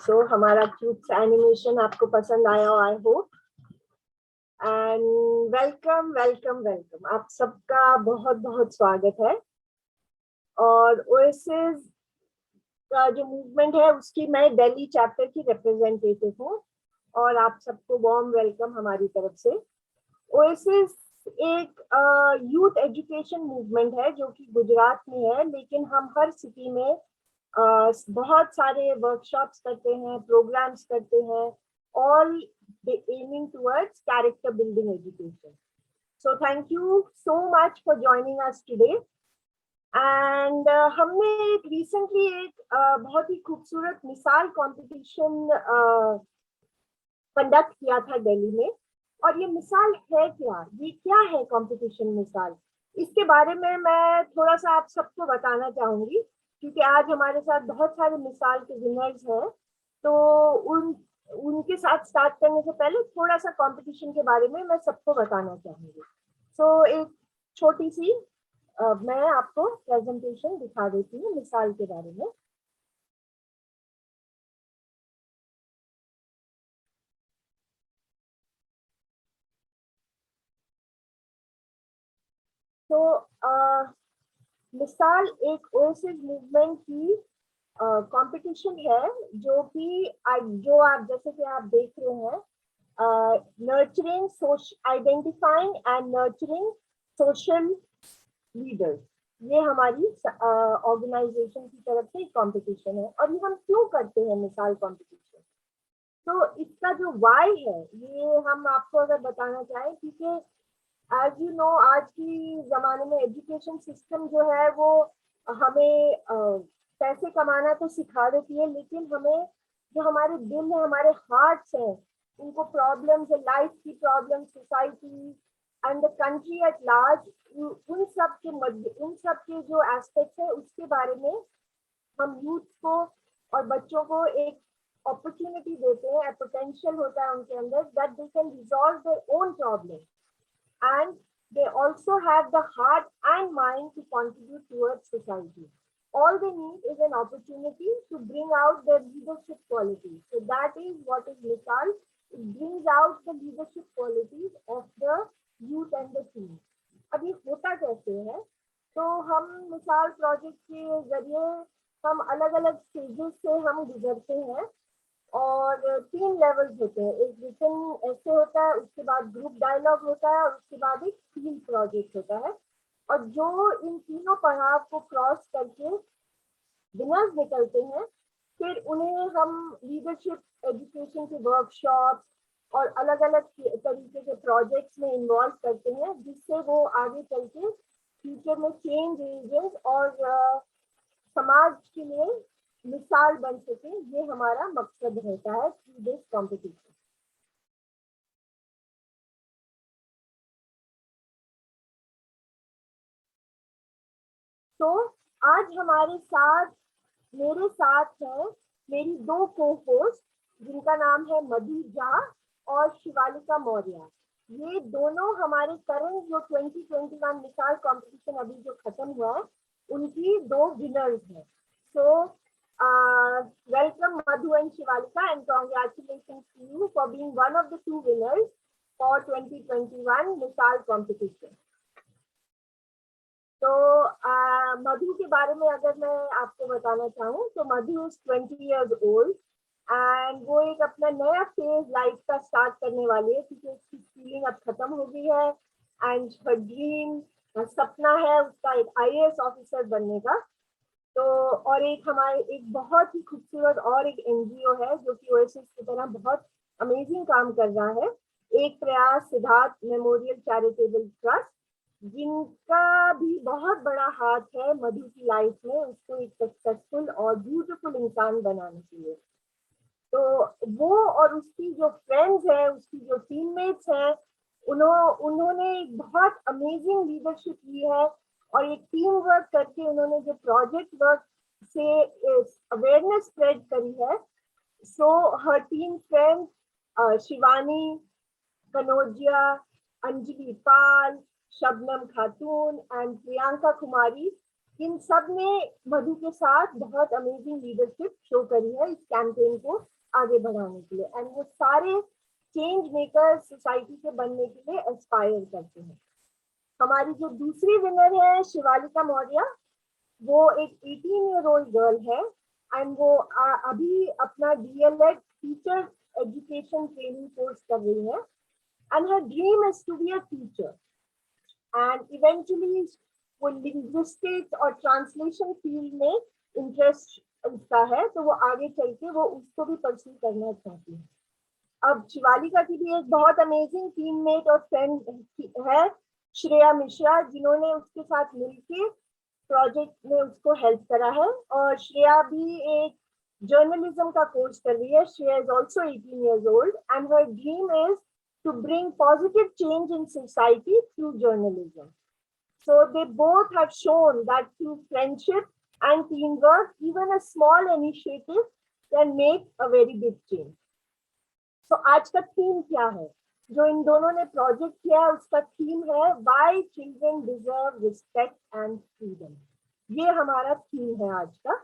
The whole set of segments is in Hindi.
सो हमारा क्यूट एनिमेशन आपको पसंद आया हो, I hope. And welcome welcome welcome, आप सबका बहुत बहुत स्वागत है। और ओएसिस का जो मूवमेंट है उसकी मैं दिल्ली चैप्टर की रिप्रेजेंटेटिव हूँ, और आप सबको वार्म वेलकम हमारी तरफ से। ओएसिस एक यूथ एजुकेशन मूवमेंट है जो कि गुजरात में है, लेकिन हम हर सिटी में बहुत सारे वर्कशॉप्स करते हैं, प्रोग्राम्स करते हैं, all aiming towards character building education. So thank you so much for joining us today. And हमने एक रिसेंटली एक बहुत ही खूबसूरत मिसाल कंपटीशन कंडक्ट किया था दिल्ली में। और ये मिसाल है क्या, ये क्या है कंपटीशन मिसाल, इसके बारे में मैं थोड़ा सा आप सबको बताना चाहूंगी, क्योंकि आज हमारे साथ बहुत सारे मिसाल के विनर्स हैं। तो उनके साथ स्टार्ट करने से पहले थोड़ा सा कंपटीशन के बारे में मैं सबको बताना चाहूंगी। सो एक छोटी सी मैं आपको प्रेजेंटेशन दिखा देती हूँ मिसाल के बारे में। तो मिसाल एक ओएसिस मूवमेंट की कंपटीशन है, जो कि जो आप जैसे कि आप देख रहे हैं, nurturing identifying and nurturing social leaders, ये हमारी ऑर्गेनाइजेशन की तरफ से एक कंपटीशन है। और ये हम क्यों करते हैं मिसाल कंपटीशन, तो इसका जो वाई है ये हम आपको अगर बताना चाहें, क्योंकि एज यू नो आज की जमाने में एजुकेशन सिस्टम जो है वो हमें पैसे कमाना तो सिखा देती है, लेकिन हमें जो हमारे दिल है, हमारे हार्ट्स हैं, उनको प्रॉब्लम्स है, लाइफ की problem, society and the country at large, उन सब के मध्य, उन सब के जो एस्पेक्ट्स है उसके बारे में हम यूथ को और बच्चों को एक अपॉर्चुनिटी देते हैं, पोटेंशियल होता है उनके अंदर, that they can resolve their own problem, and they also have the heart and mind to contribute towards society. All they need is an opportunity to bring out their leadership qualities. So that is what is Misal. It brings out the leadership qualities of the youth and the team. अब ये होता कैसे है, तो हम मिसाल प्रोजेक्ट के जरिए हम अलग अलग स्टेजेस से हम गुजरते हैं, और 3 लेवल्स होते हैं। एक रिटन ऐसे होता है, उसके बाद ग्रुप डायलॉग होता है, और उसके बाद एक फील्ड प्रोजेक्ट होता है। और जो इन तीनों पड़ाव को क्रॉस करके विनर्स निकलते हैं, फिर उन्हें हम लीडरशिप एजुकेशन के वर्कशॉप्स और अलग अलग तरीके के प्रोजेक्ट्स में इन्वॉल्व करते हैं, जिससे वो आगे चल के फ्यूचर में चेंज एजेंट्स और समाज के लिए मिसाल बन सके, ये हमारा मकसद रहता है थ्रू दिस कॉम्पिटिशन। तो आज हमारे साथ, मेरे साथ है मेरी 2 को-होस्ट, जिनका नाम है मधु झा और शिवालिका मौर्य। ये दोनों हमारे करंट जो 2021 मिसाल कंपटीशन अभी जो खत्म हुआ है, उनकी 2 विनर्स हैं। सो welcome Madhu and Shivalika, and congratulations to you for being one of the 2 winners for 2021 मिसाल competition. तो मधु के बारे में अगर मैं आपको बताना चाहूँ, तो मधु इज 20 years old एंड वो एक अपना नया फेज लाइफ का स्टार्ट करने वाली है, क्योंकि उसकी स्कूलिंग अब खत्म हो गई है, एंड हर ड्रीम, सपना है उसका एक आईएएस ऑफिसर बनने का। तो और एक हमारे एक बहुत ही खूबसूरत और एक एनजीओ है जो कि ओएसिस की तरह बहुत अमेजिंग काम कर रहा है, एक प्रयास सिद्धार्थ मेमोरियल चैरिटेबल ट्रस्ट, जिनका भी बहुत बड़ा हाथ है मधु की लाइफ में, उसको एक सक्सेसफुल और ब्यूटीफुल इंसान बनाने के लिए। तो वो और उसकी जो फ्रेंड्स है, उसकी जो टीममेट्स हैं, उन्होंने एक बहुत अमेजिंग लीडरशिप ली है, और एक टीम वर्क करके उन्होंने जो प्रोजेक्ट वर्क से अवेयरनेस स्प्रेड करी है। सो हर team friends Shivani, Kanaujia, Anjali Pal, Shabnam Khatoon and Priyanka Kumari, इन सब ने मधु के साथ बहुत अमेजिंग लीडरशिप शो करी है इस कैंपेन को आगे बढ़ाने के लिए, एंड वो सारे चेंज मेकर सोसाइटी के बनने के लिए एस्पायर करते हैं। हमारी जो दूसरी विनर है शिवालिका मौर्य, वो एक 18-year-old गर्ल है, एंड वो अभी अपना DElEd teacher education training course कर रही है, and her dream is to be a teacher, and eventually वो लिंग्विस्टिक्स और ट्रांसलेशन फील्ड में इंटरेस्ट उसका है, तो वो आगे चल के वो उसको भी परस्यू करना चाहती है। अब शिवालिका की भी एक बहुत अमेजिंग टीममेट और फ्रेंड है श्रेया मिश्रा, जिन्होंने उसके साथ मिलके प्रोजेक्ट में उसको हेल्प करा है, और श्रेया भी एक जर्नलिज्म का कोर्स कर रही है। Shreya is also 18 years old and her dream is to bring positive change in society through journalism. So they both have shown that through friendship and teamwork, even a small initiative can make a very big change. So आज का थीम क्या है जो इन दोनों ने प्रोजेक्ट किया है? उसका थीम है why children deserve respect and freedom. ये हमारा थीम है आज का।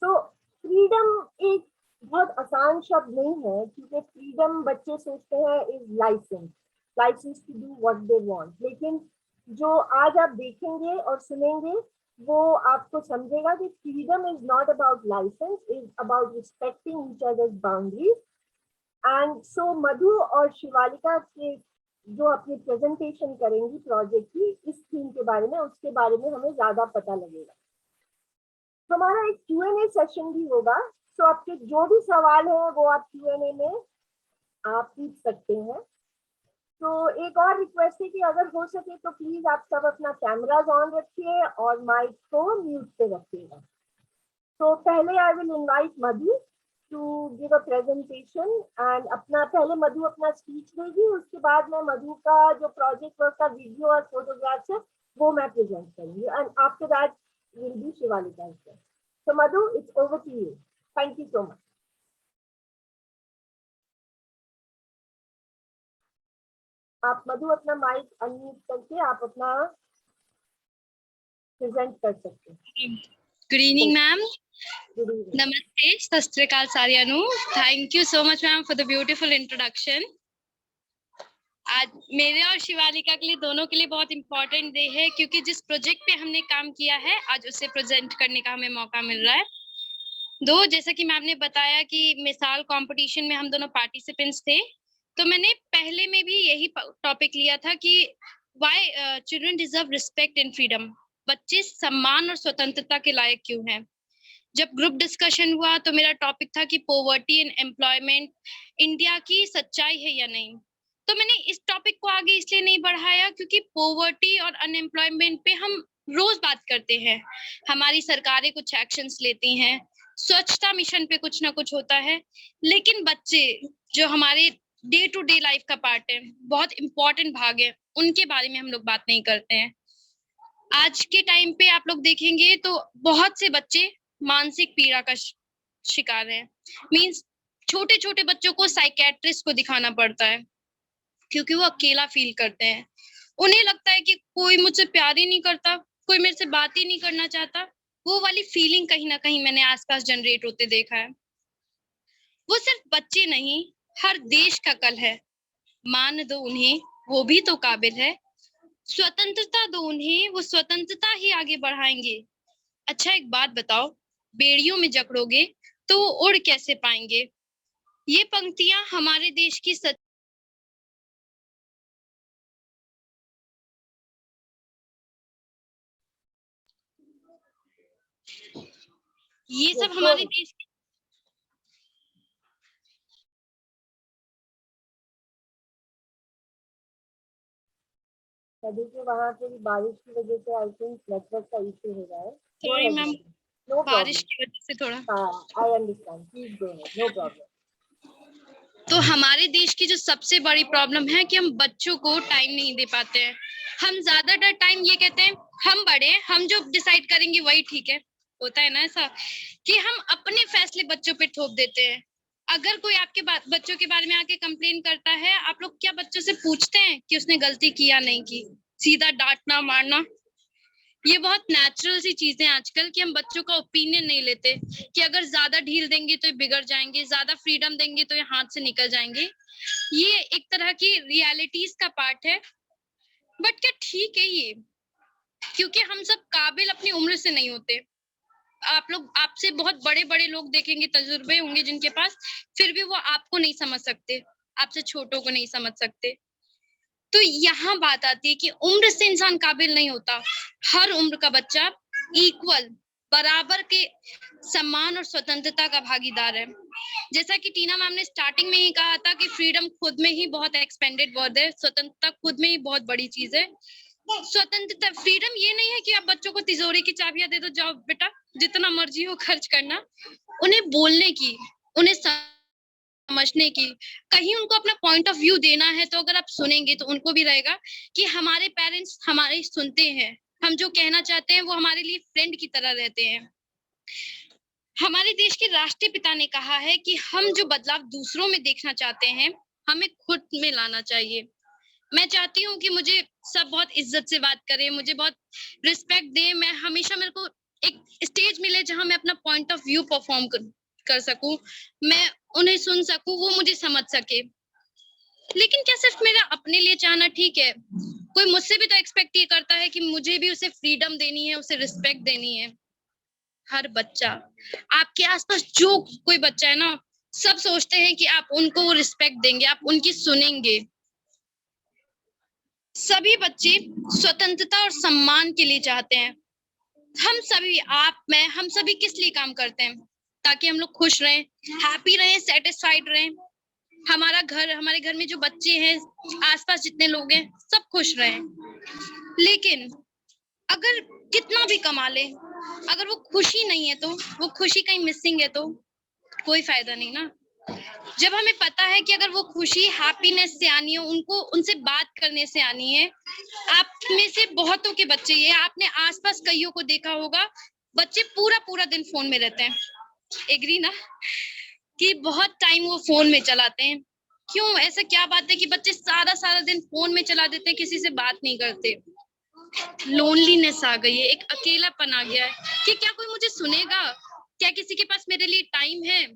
तो फ्रीडम एक बहुत आसान शब्द नहीं है, क्योंकि फ्रीडम बच्चे सोचते हैं is license to do what they want, लेकिन जो आज आप देखेंगे और सुनेंगे वो आपको समझेगा कि freedom is not about licence, is about respecting each others boundaries. And so Madhu और शिवालिका के जो अपनी प्रेजेंटेशन करेंगी प्रोजेक्ट की इस थीम के बारे में, उसके बारे में हमें ज्यादा पता लगेगा। हमारा एक Q&A सेशन भी होगा, तो आपके जो भी सवाल है वो आप Q&A में आप पूछ सकते हैं। तो एक और रिक्वेस्ट है कि अगर हो सके तो प्लीज आप सब अपना कैमराज ऑन रखिए और माइक को म्यूट पे रखिएगा। तो पहले I will invite Madhu to give a presentation, and पहले मधु अपना स्पीच देगी, उसके बाद मैं मधु का जो प्रोजेक्ट वर्क का वीडियो और फोटोग्राफ्स है वो मैं प्रेजेंट करूंगी, and after that will be Shivalika. So Madhu, it's over to you. Thank you so much. आप मधु अपना माइक अनम्यूट करके आप अपना प्रेजेंट कर सकते हैं। Good evening ma'am. नमस्ते, सत श्री अकाल सारियां नू। Thank you so much ma'am for the beautiful introduction. आज मेरे और शिवालिका के लिए दोनों के लिए बहुत इम्पोर्टेंट डे है, क्योंकि जिस प्रोजेक्ट पे हमने काम किया है आज उसे प्रेजेंट करने का हमें मौका मिल रहा है। जैसा कि मैम ने बताया कि मिसाल कंपटीशन में हम दोनों पार्टिसिपेंट्स थे, तो मैंने पहले में भी यही टॉपिक लिया था कि why children deserve respect and freedom. बच्चे सम्मान और स्वतंत्रता के लायक क्यों हैं। जब ग्रुप डिस्कशन हुआ तो मेरा टॉपिक था कि पॉवर्टी एंड एम्प्लॉयमेंट इंडिया की सच्चाई है या नहीं। तो मैंने इस टॉपिक को आगे इसलिए नहीं बढ़ाया क्योंकि पॉवर्टी और अनएम्प्लॉयमेंट पे हम रोज बात करते हैं, हमारी सरकारें कुछ एक्शंस लेती हैं, स्वच्छता मिशन पे कुछ ना कुछ होता है, लेकिन बच्चे जो हमारे डे टू डे लाइफ का पार्ट है, बहुत इंपॉर्टेंट भाग है, उनके बारे में हम लोग बात नहीं करते हैं। आज के टाइम पे आप लोग देखेंगे तो बहुत से बच्चे मानसिक पीड़ा का शिकार है। मींस छोटे छोटे बच्चों को साइकेट्रिस्ट को दिखाना पड़ता है क्योंकि वो अकेला फील करते हैं। उन्हें लगता है कि कोई मुझसे प्यार ही नहीं करता, कोई मेरे से बात ही नहीं करना चाहता। वो वाली फीलिंग कहीं ना कहीं मैंने आसपास जनरेट होते देखा है। वो सिर्फ बच्चे नहीं, हर देश का कल है। मान दो उन्हें, वो भी तो काबिल है। स्वतंत्रता दो उन्हें, वो स्वतंत्रता ही आगे बढ़ाएंगे। अच्छा एक बात बताओ, बेड़ियों में जकड़ोगे तो वो उड़ कैसे पाएंगे। ये पंक्तियां हमारे देश की ये सब हमारे देश की देखिए वहाँ पे बारिश की वजह से आई थिंक नेटवर्क का इशू हो रहा है। सॉरी मैम, नो बारिश की वजह से थोड़ा। I understand, please go ahead, no problem. तो हमारे देश की जो सबसे बड़ी प्रॉब्लम है कि हम बच्चों को टाइम नहीं दे पाते हैं। हम ज्यादातर टाइम ये कहते हैं हम बड़े, हम जो डिसाइड करेंगे वही ठीक है। होता है ना ऐसा कि हम अपने फैसले बच्चों पे थोप देते हैं। अगर कोई आपके बच्चों के बारे में आके कंप्लेन करता है, आप लोग क्या बच्चों से पूछते हैं कि उसने गलती की या नहीं की? सीधा डांटना मारना, ये बहुत नेचुरल सी चीजें आजकल कि हम बच्चों का ओपिनियन नहीं लेते कि अगर ज्यादा ढील देंगे तो ये बिगड़ जाएंगे, ज्यादा फ्रीडम देंगे तो ये हाथ से निकल जाएंगे। ये एक तरह की रियलिटीज का पार्ट है, बट क्या ठीक है ये? क्योंकि हम सब काबिल अपनी उम्र से नहीं होते। आप लोग आपसे बहुत बड़े-बड़े लोग देखेंगे, तजुर्बे होंगे जिनके पास, फिर भी वो आपको नहीं समझ सकते, आपसे छोटों को नहीं समझ सकते। तो यहाँ बात आती है कि उम्र से इंसान काबिल नहीं होता। हर उम्र का बच्चा इक्वल, बराबर के सम्मान और स्वतंत्रता का भागीदार है। जैसा कि टीना मैम ने स्टार्टिंग में ही कहा था कि फ्रीडम खुद में ही बहुत एक्सपेंडेड वर्ड है, स्वतंत्रता खुद में ही बहुत बड़ी चीज है। स्वतंत्रता, फ्रीडम ये नहीं है कि आप बच्चों को तिजोरी की चाबियां दे दो, जाओ बेटा जितना मर्जी हो खर्च करना। उन्हें बोलने की, उन्हें समझने की, कहीं उनको अपना पॉइंट ऑफ व्यू देना है तो अगर आप सुनेंगे तो उनको भी रहेगा कि हमारे पेरेंट्स हमारे सुनते हैं, हम जो कहना चाहते हैं वो हमारे लिए फ्रेंड की तरह रहते हैं। हमारे देश के राष्ट्रीय पिता ने कहा है कि हम जो बदलाव दूसरों में देखना चाहते हैं, हमें खुद में लाना चाहिए। मैं चाहती हूँ कि मुझे सब बहुत इज्जत से बात करें, मुझे बहुत रिस्पेक्ट दें। मैं हमेशा, मेरे को एक स्टेज मिले जहाँ मैं अपना पॉइंट ऑफ व्यू परफॉर्म कर सकूं, मैं उन्हें सुन सकूं, वो मुझे समझ सके। लेकिन क्या सिर्फ मेरा अपने लिए चाहना ठीक है? कोई मुझसे भी तो एक्सपेक्ट ये करता है कि मुझे भी उसे फ्रीडम देनी है, उसे रिस्पेक्ट देनी है। हर बच्चा, आपके आसपास जो कोई बच्चा है ना, सब सोचते हैं कि आप उनको रिस्पेक्ट देंगे, आप उनकी सुनेंगे। सभी बच्चे स्वतंत्रता और सम्मान के लिए चाहते हैं। हम सभी, आप, मैं, हम सभी किस लिए काम करते हैं? ताकि हम लोग खुश रहें, हैप्पी रहें, सेटिस्फाइड रहें। हमारा घर, हमारे घर में जो बच्चे हैं, आसपास जितने लोग हैं, सब खुश रहें। लेकिन अगर कितना भी कमा ले, अगर वो खुशी नहीं है तो, वो खुशी कहीं मिसिंग है तो कोई फायदा नहीं ना। जब हमें पता है कि अगर वो खुशी हैप्पीनेस से आनी है, उनको उनसे बात करने से आनी है। आप में से बहुतों के बच्चे, ये आपने आसपास कईयों को देखा होगा, बच्चे पूरा पूरा दिन फोन में रहते हैं। एग्री ना कि बहुत टाइम वो फोन में चलाते हैं? क्यों, ऐसा क्या बात है कि बच्चे सारा सारा दिन फोन में चला देते हैं, किसी से बात नहीं करते? लोनलीनेस आ गई है, एक अकेलापन आ गया है कि क्या कोई मुझे सुनेगा, क्या किसी के पास मेरे लिए टाइम है?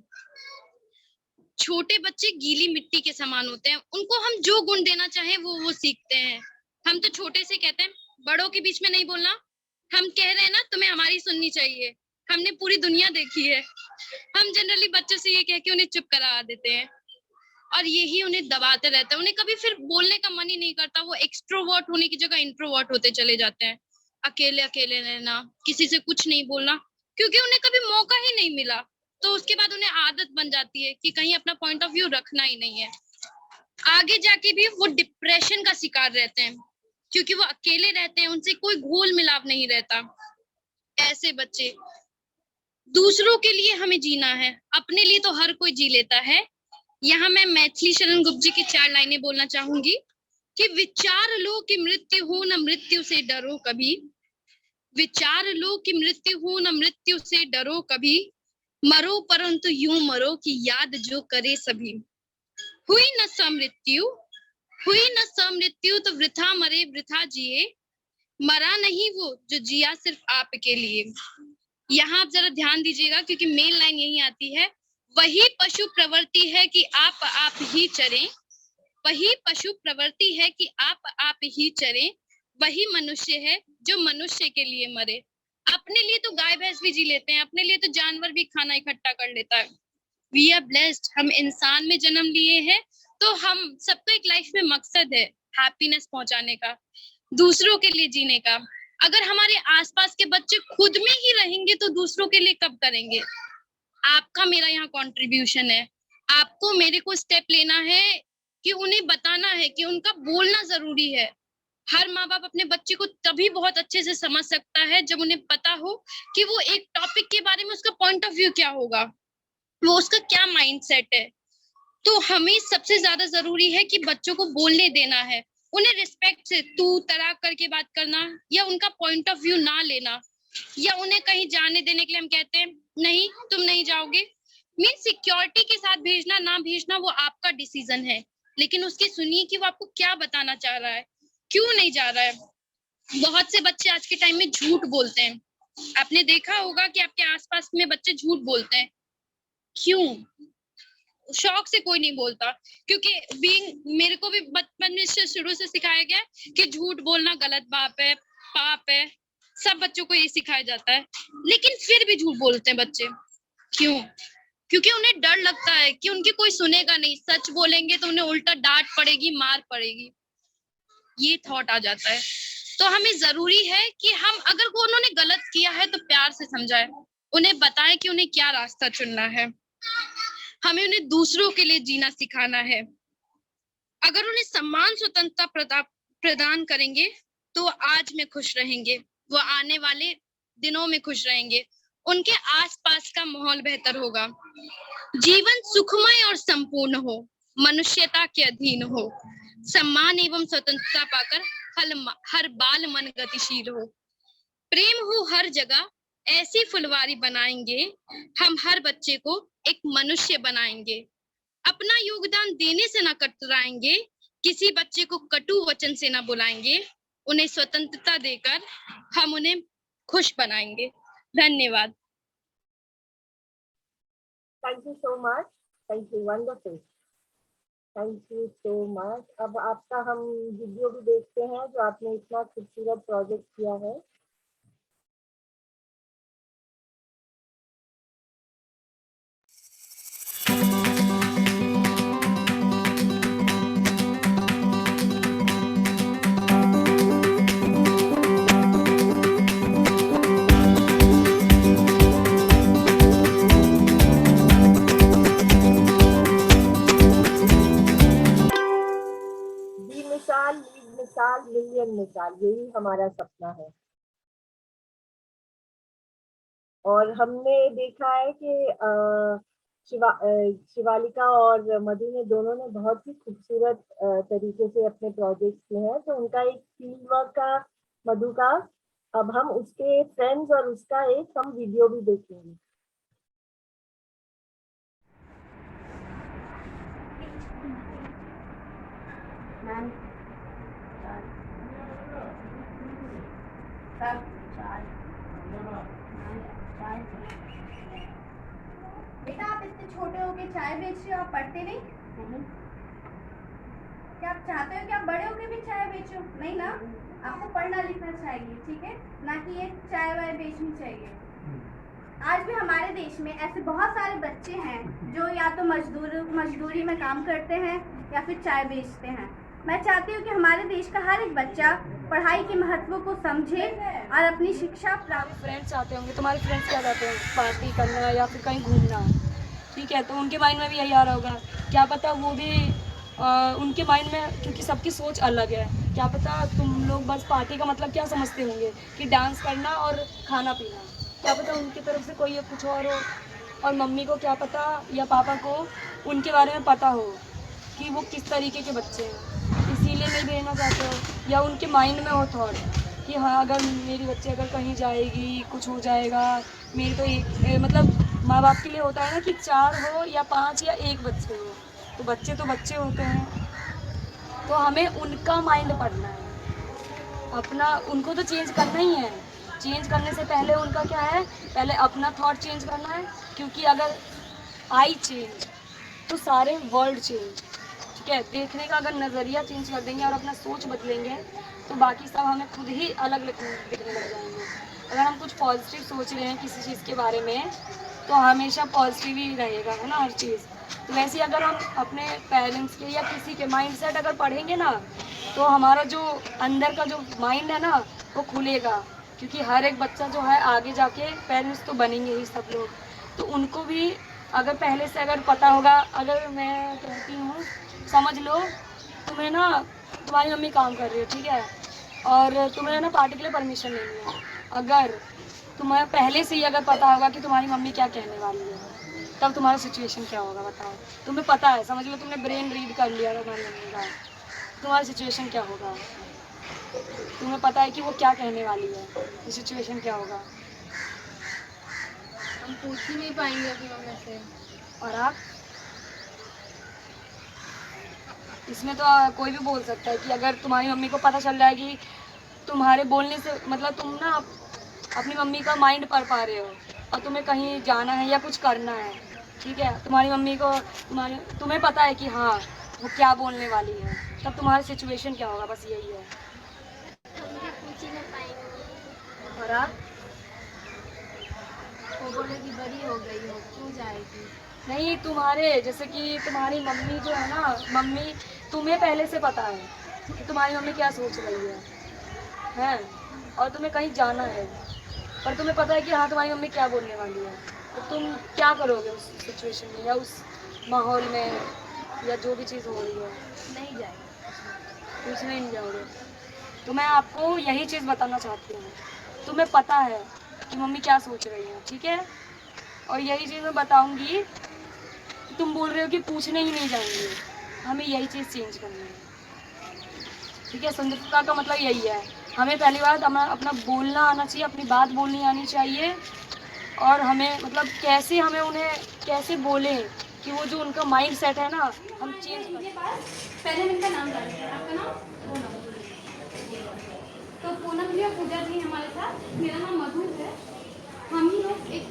छोटे बच्चे गीली मिट्टी के समान होते हैं, उनको हम जो गुण देना चाहें वो सीखते हैं। हम तो छोटे से कहते हैं बड़ों के बीच में नहीं बोलना, हम कह रहे हैं ना तुम्हें हमारी सुननी चाहिए, हमने पूरी दुनिया देखी है। हम जनरली बच्चों से ये कह के उन्हें चुप करा देते हैं और यही उन्हें दबाते रहते हैं। उन्हें कभी फिर बोलने का मन ही नहीं करता, वो एक्सट्रोवर्ट होने की जगह इंट्रोवर्ट होते चले जाते हैं। अकेले अकेले रहना, किसी से कुछ नहीं बोलना, क्योंकि उन्हें कभी मौका ही नहीं मिला। तो उसके बाद उन्हें आदत बन जाती है कि कहीं अपना पॉइंट ऑफ व्यू रखना ही नहीं है। आगे जाके भी वो डिप्रेशन का शिकार रहते हैं, क्योंकि वो अकेले रहते हैं, उनसे कोई घोल मिलाप नहीं रहता। ऐसे बच्चे, दूसरों के लिए हमें जीना है, अपने लिए तो हर कोई जी लेता है। यहाँ मैं मैथिली शरण गुप्त जी की 4 लाइनें बोलना चाहूंगी कि विचार लो कि मृत्यु हो, न मृत्यु से डरो कभी। विचार लो कि मृत्यु हो, न मृत्यु से डरो कभी। मरो परंतु यूं मरो कि याद जो करे सभी। हुई न समृत्यु, हुई न समृत्यु तो वृथा मरे वृथा जिए। मरा नहीं वो जो जिया सिर्फ आपके लिए। यहाँ आप जरा ध्यान दीजिएगा, क्योंकि मेन लाइन यही आती है, वही पशु प्रवृत्ति है कि आप ही चरें। वही पशु प्रवृत्ति है कि आप ही चरें। वही मनुष्य है जो मनुष्य के लिए मरे। अपने लिए तो गाय भैंस भी जी लेते हैं, अपने लिए तो जानवर भी खाना इकट्ठा कर लेता है। वी आर ब्लेस्ड, हम इंसान में जन्म लिए हैं, तो हम सबका एक लाइफ में मकसद है हैप्पीनेस पहुंचाने का, दूसरों के लिए जीने का। अगर हमारे आसपास के बच्चे खुद में ही रहेंगे तो दूसरों के लिए कब करेंगे? आपका मेरा यहाँ कंट्रीब्यूशन है। आपको मेरे को स्टेप लेना है कि उन्हें बताना है कि उनका बोलना जरूरी है। हर माँ बाप अपने बच्चे को तभी बहुत अच्छे से समझ सकता है जब उन्हें पता हो कि वो एक टॉपिक के बारे में उसका पॉइंट ऑफ व्यू क्या होगा, वो उसका क्या माइंडसेट है। तो हमें सबसे ज्यादा जरूरी है कि बच्चों को बोलने देना है, उन्हें रिस्पेक्ट से तू तड़ाक करके बात करना, या उनका पॉइंट ऑफ व्यू ना लेना, या उन्हें कहीं जाने देने के लिए हम कहते हैं नहीं तुम नहीं जाओगे, मीन सिक्योरिटी के साथ भेजना ना भेजना वो आपका डिसीजन है। लेकिन उसकी सुनिए कि वो आपको क्या बताना चाह रहा है, क्यों नहीं जा रहा है। बहुत से बच्चे आज के टाइम में झूठ बोलते हैं। आपने देखा होगा कि आपके आसपास में बच्चे झूठ बोलते हैं। क्यों? शौक से कोई नहीं बोलता, क्योंकि मेरे को भी बचपन में से शुरू से सिखाया गया कि झूठ बोलना गलत बात है, पाप है। सब बच्चों को ये सिखाया जाता है, लेकिन फिर भी झूठ बोलते हैं बच्चे। क्यों? क्योंकि उन्हें डर लगता है कि उनकी कोई सुनेगा नहीं, सच बोलेंगे तो उन्हें उल्टा डांट पड़ेगी, मार पड़ेगी। ये थॉट आ जाता है। तो हमें जरूरी है कि हम अगर वो उन्होंने गलत किया है तो प्यार से समझाएं, उन्हें बताएं कि उन्हें क्या रास्ता चुनना है। हमें उन्हें दूसरों के लिए जीना सिखाना है। अगर उन्हें सम्मान, स्वतंत्रता प्रदान करेंगे तो आज में खुश रहेंगे, वो आने वाले दिनों में खुश रहेंगे, उनके आसपास का माहौल बेहतर होगा, जीवन सुखमय और संपूर्ण हो, मनुष्यता के अधीन हो, सम्मान एवं स्वतंत्रता पाकर हर बाल मन गतिशील हो, प्रेम हो हर जगह, ऐसी फुलवारी बनाएंगे हम, हर बच्चे को एक मनुष्य बनाएंगे, अपना योगदान देने से ना कतराएंगे, किसी बच्चे को कटु वचन से ना बुलाएंगे, उन्हें स्वतंत्रता देकर हम उन्हें खुश बनाएंगे। धन्यवाद। Thank you so much, thank you, wonderful, thank you so much. अब आपका हम वीडियो भी देखते हैं जो आपने इतना खूबसूरत प्रोजेक्ट किया है। मिसाल, मिसाल, मिलियन मिसाल, यही हमारा सपना है। और हमने देखा है कि शिवालिका और मधु ने दोनों ने बहुत ही खूबसूरत तरीके से अपने प्रोजेक्ट किए हैं। तो उनका एक फील्ड वर्क का, मधु का, अब हम उसके फ्रेंड्स और उसका एक हम वीडियो भी देखेंगे। बेटा आप इतने छोटे हो के चाय बेच रहे हो, आप पढ़ते नहीं? क्या आप चाहते हो कि आप बड़े होके भी चाय बेचो? नहीं ना, आपको पढ़ना लिखना चाहिए, ठीक है, ना कि ये चाय वाय बेचनी चाहिए। आज भी हमारे देश में ऐसे बहुत सारे बच्चे हैं जो या तो मजदूरी में काम करते हैं या फिर चाय बेचते हैं। मैं चाहती हूँ कि हमारे देश का हर एक बच्चा पढ़ाई के महत्व को समझे और अपनी शिक्षा प्राप्त। फ्रेंड्स आते होंगे, तुम्हारे फ्रेंड्स क्या करते हैं? पार्टी करना या फिर कहीं घूमना, ठीक है, तो उनके माइंड में भी यही आ रहा होगा। क्या पता वो भी उनके माइंड में, क्योंकि सबकी सोच अलग है, क्या पता तुम लोग बस पार्टी का मतलब क्या समझते होंगे कि डांस करना और खाना पीना। क्या पता उनकी तरफ से कोई कुछ और हो, और मम्मी को क्या पता या पापा को उनके बारे में पता हो कि वो किस तरीके के बच्चे हैं, इसीलिए नहीं भेजना चाहते हो। या उनके माइंड में हो थॉट कि हाँ, अगर मेरी बच्ची अगर कहीं जाएगी, कुछ हो जाएगा, मेरी तो एक मतलब माँ बाप के लिए होता है ना कि 4 हो या 5 या 1 बच्चे हो, तो बच्चे होते हैं। तो हमें उनका माइंड पढ़ना है, अपना उनको तो चेंज करना ही है। चेंज करने से पहले उनका क्या है, पहले अपना थॉट चेंज करना है, क्योंकि अगर आई चेंज तो सारे वर्ल्ड चेंज, ठीक है। देखने का अगर नज़रिया चेंज कर देंगे और अपना सोच बदलेंगे तो बाकी सब हमें खुद ही अलग दिखने लग जाएंगे। अगर हम कुछ पॉजिटिव सोच रहे हैं किसी चीज़ के बारे में तो हमेशा पॉजिटिव ही रहेगा, है ना, हर चीज़। तो वैसे ही अगर हम अपने पेरेंट्स के या किसी के माइंडसेट अगर पढ़ेंगे ना, तो हमारा जो अंदर का जो माइंड है ना वो खुलेगा, क्योंकि हर एक बच्चा जो है आगे जाके पेरेंट्स तो बनेंगे ही सब लोग। तो उनको भी अगर पहले से अगर पता होगा, अगर मैं कहती हूँ, समझ लो तुम्हें ना, तुम्हारी मम्मी काम कर रही है, ठीक है, और तुम्हें ना पार्टी के लिए परमिशन लेनी है। अगर तुम्हें पहले से ही अगर पता होगा कि तुम्हारी मम्मी क्या कहने वाली है, तब तुम्हारा सिचुएशन क्या होगा बताओ। तुम्हें पता है, समझ लो तुमने ब्रेन रीड कर लिया था तुम्हारी मम्मी का, तुम्हारा सिचुएशन क्या होगा। तुम्हें पता है कि वो क्या कहने वाली है, तो सिचुएशन क्या होगा। हम पूछ ही नहीं पाएंगे अपनी मम्मी से। और आप, इसमें तो कोई भी बोल सकता है कि अगर तुम्हारी मम्मी को पता चल जाएगी तुम्हारे बोलने से मतलब तुम ना अपनी मम्मी का माइंड पढ़ पा रहे हो और तुम्हें कहीं जाना है या कुछ करना है, ठीक है, तुम्हारी मम्मी को तुम्हें पता है कि हाँ वो क्या बोलने वाली है, तब तुम्हारा सिचुएशन क्या होगा, बस यही है। पूछ ही ना पाएंगे। और आप वो बोलेगी बड़ी हो गई हो क्यों जाएगी। नहीं, तुम्हारे जैसे कि तुम्हारी मम्मी जो है ना, मम्मी तुम्हें पहले से पता है कि तुम्हारी मम्मी क्या सोच रही है और तुम्हें कहीं जाना है, पर तुम्हें पता है कि हाँ तुम्हारी मम्मी क्या बोलने वाली है, तो तुम क्या करोगे उस सिचुएशन में या उस माहौल में या जो भी चीज़ हो रही है? नहीं जाएगी। पूछने नहीं जाओगे। तो मैं आपको यही चीज़ बताना चाहती हूँ, तुम्हें पता है कि मम्मी क्या सोच रही है, ठीक है, और यही चीज़ मैं बताऊँगी। तुम बोल रहे हो कि पूछने ही नहीं जाएंगे, हमें यही चीज़ चेंज करनी है, ठीक है। सुंदरता का मतलब यही है, हमें पहली बात अपना बोलना आना चाहिए, अपनी बात बोलनी आनी चाहिए, और हमें मतलब कैसे हमें उन्हें कैसे बोले कि वो जो उनका माइंड सेट है ना हम चेंज कर। पहले मैं इनका नाम जानते हैं। आपका नाम? पूनम। तो पूनम जी और पूजा जी हमारे साथ। मेरा नाम मधु है। हम ही लोग एक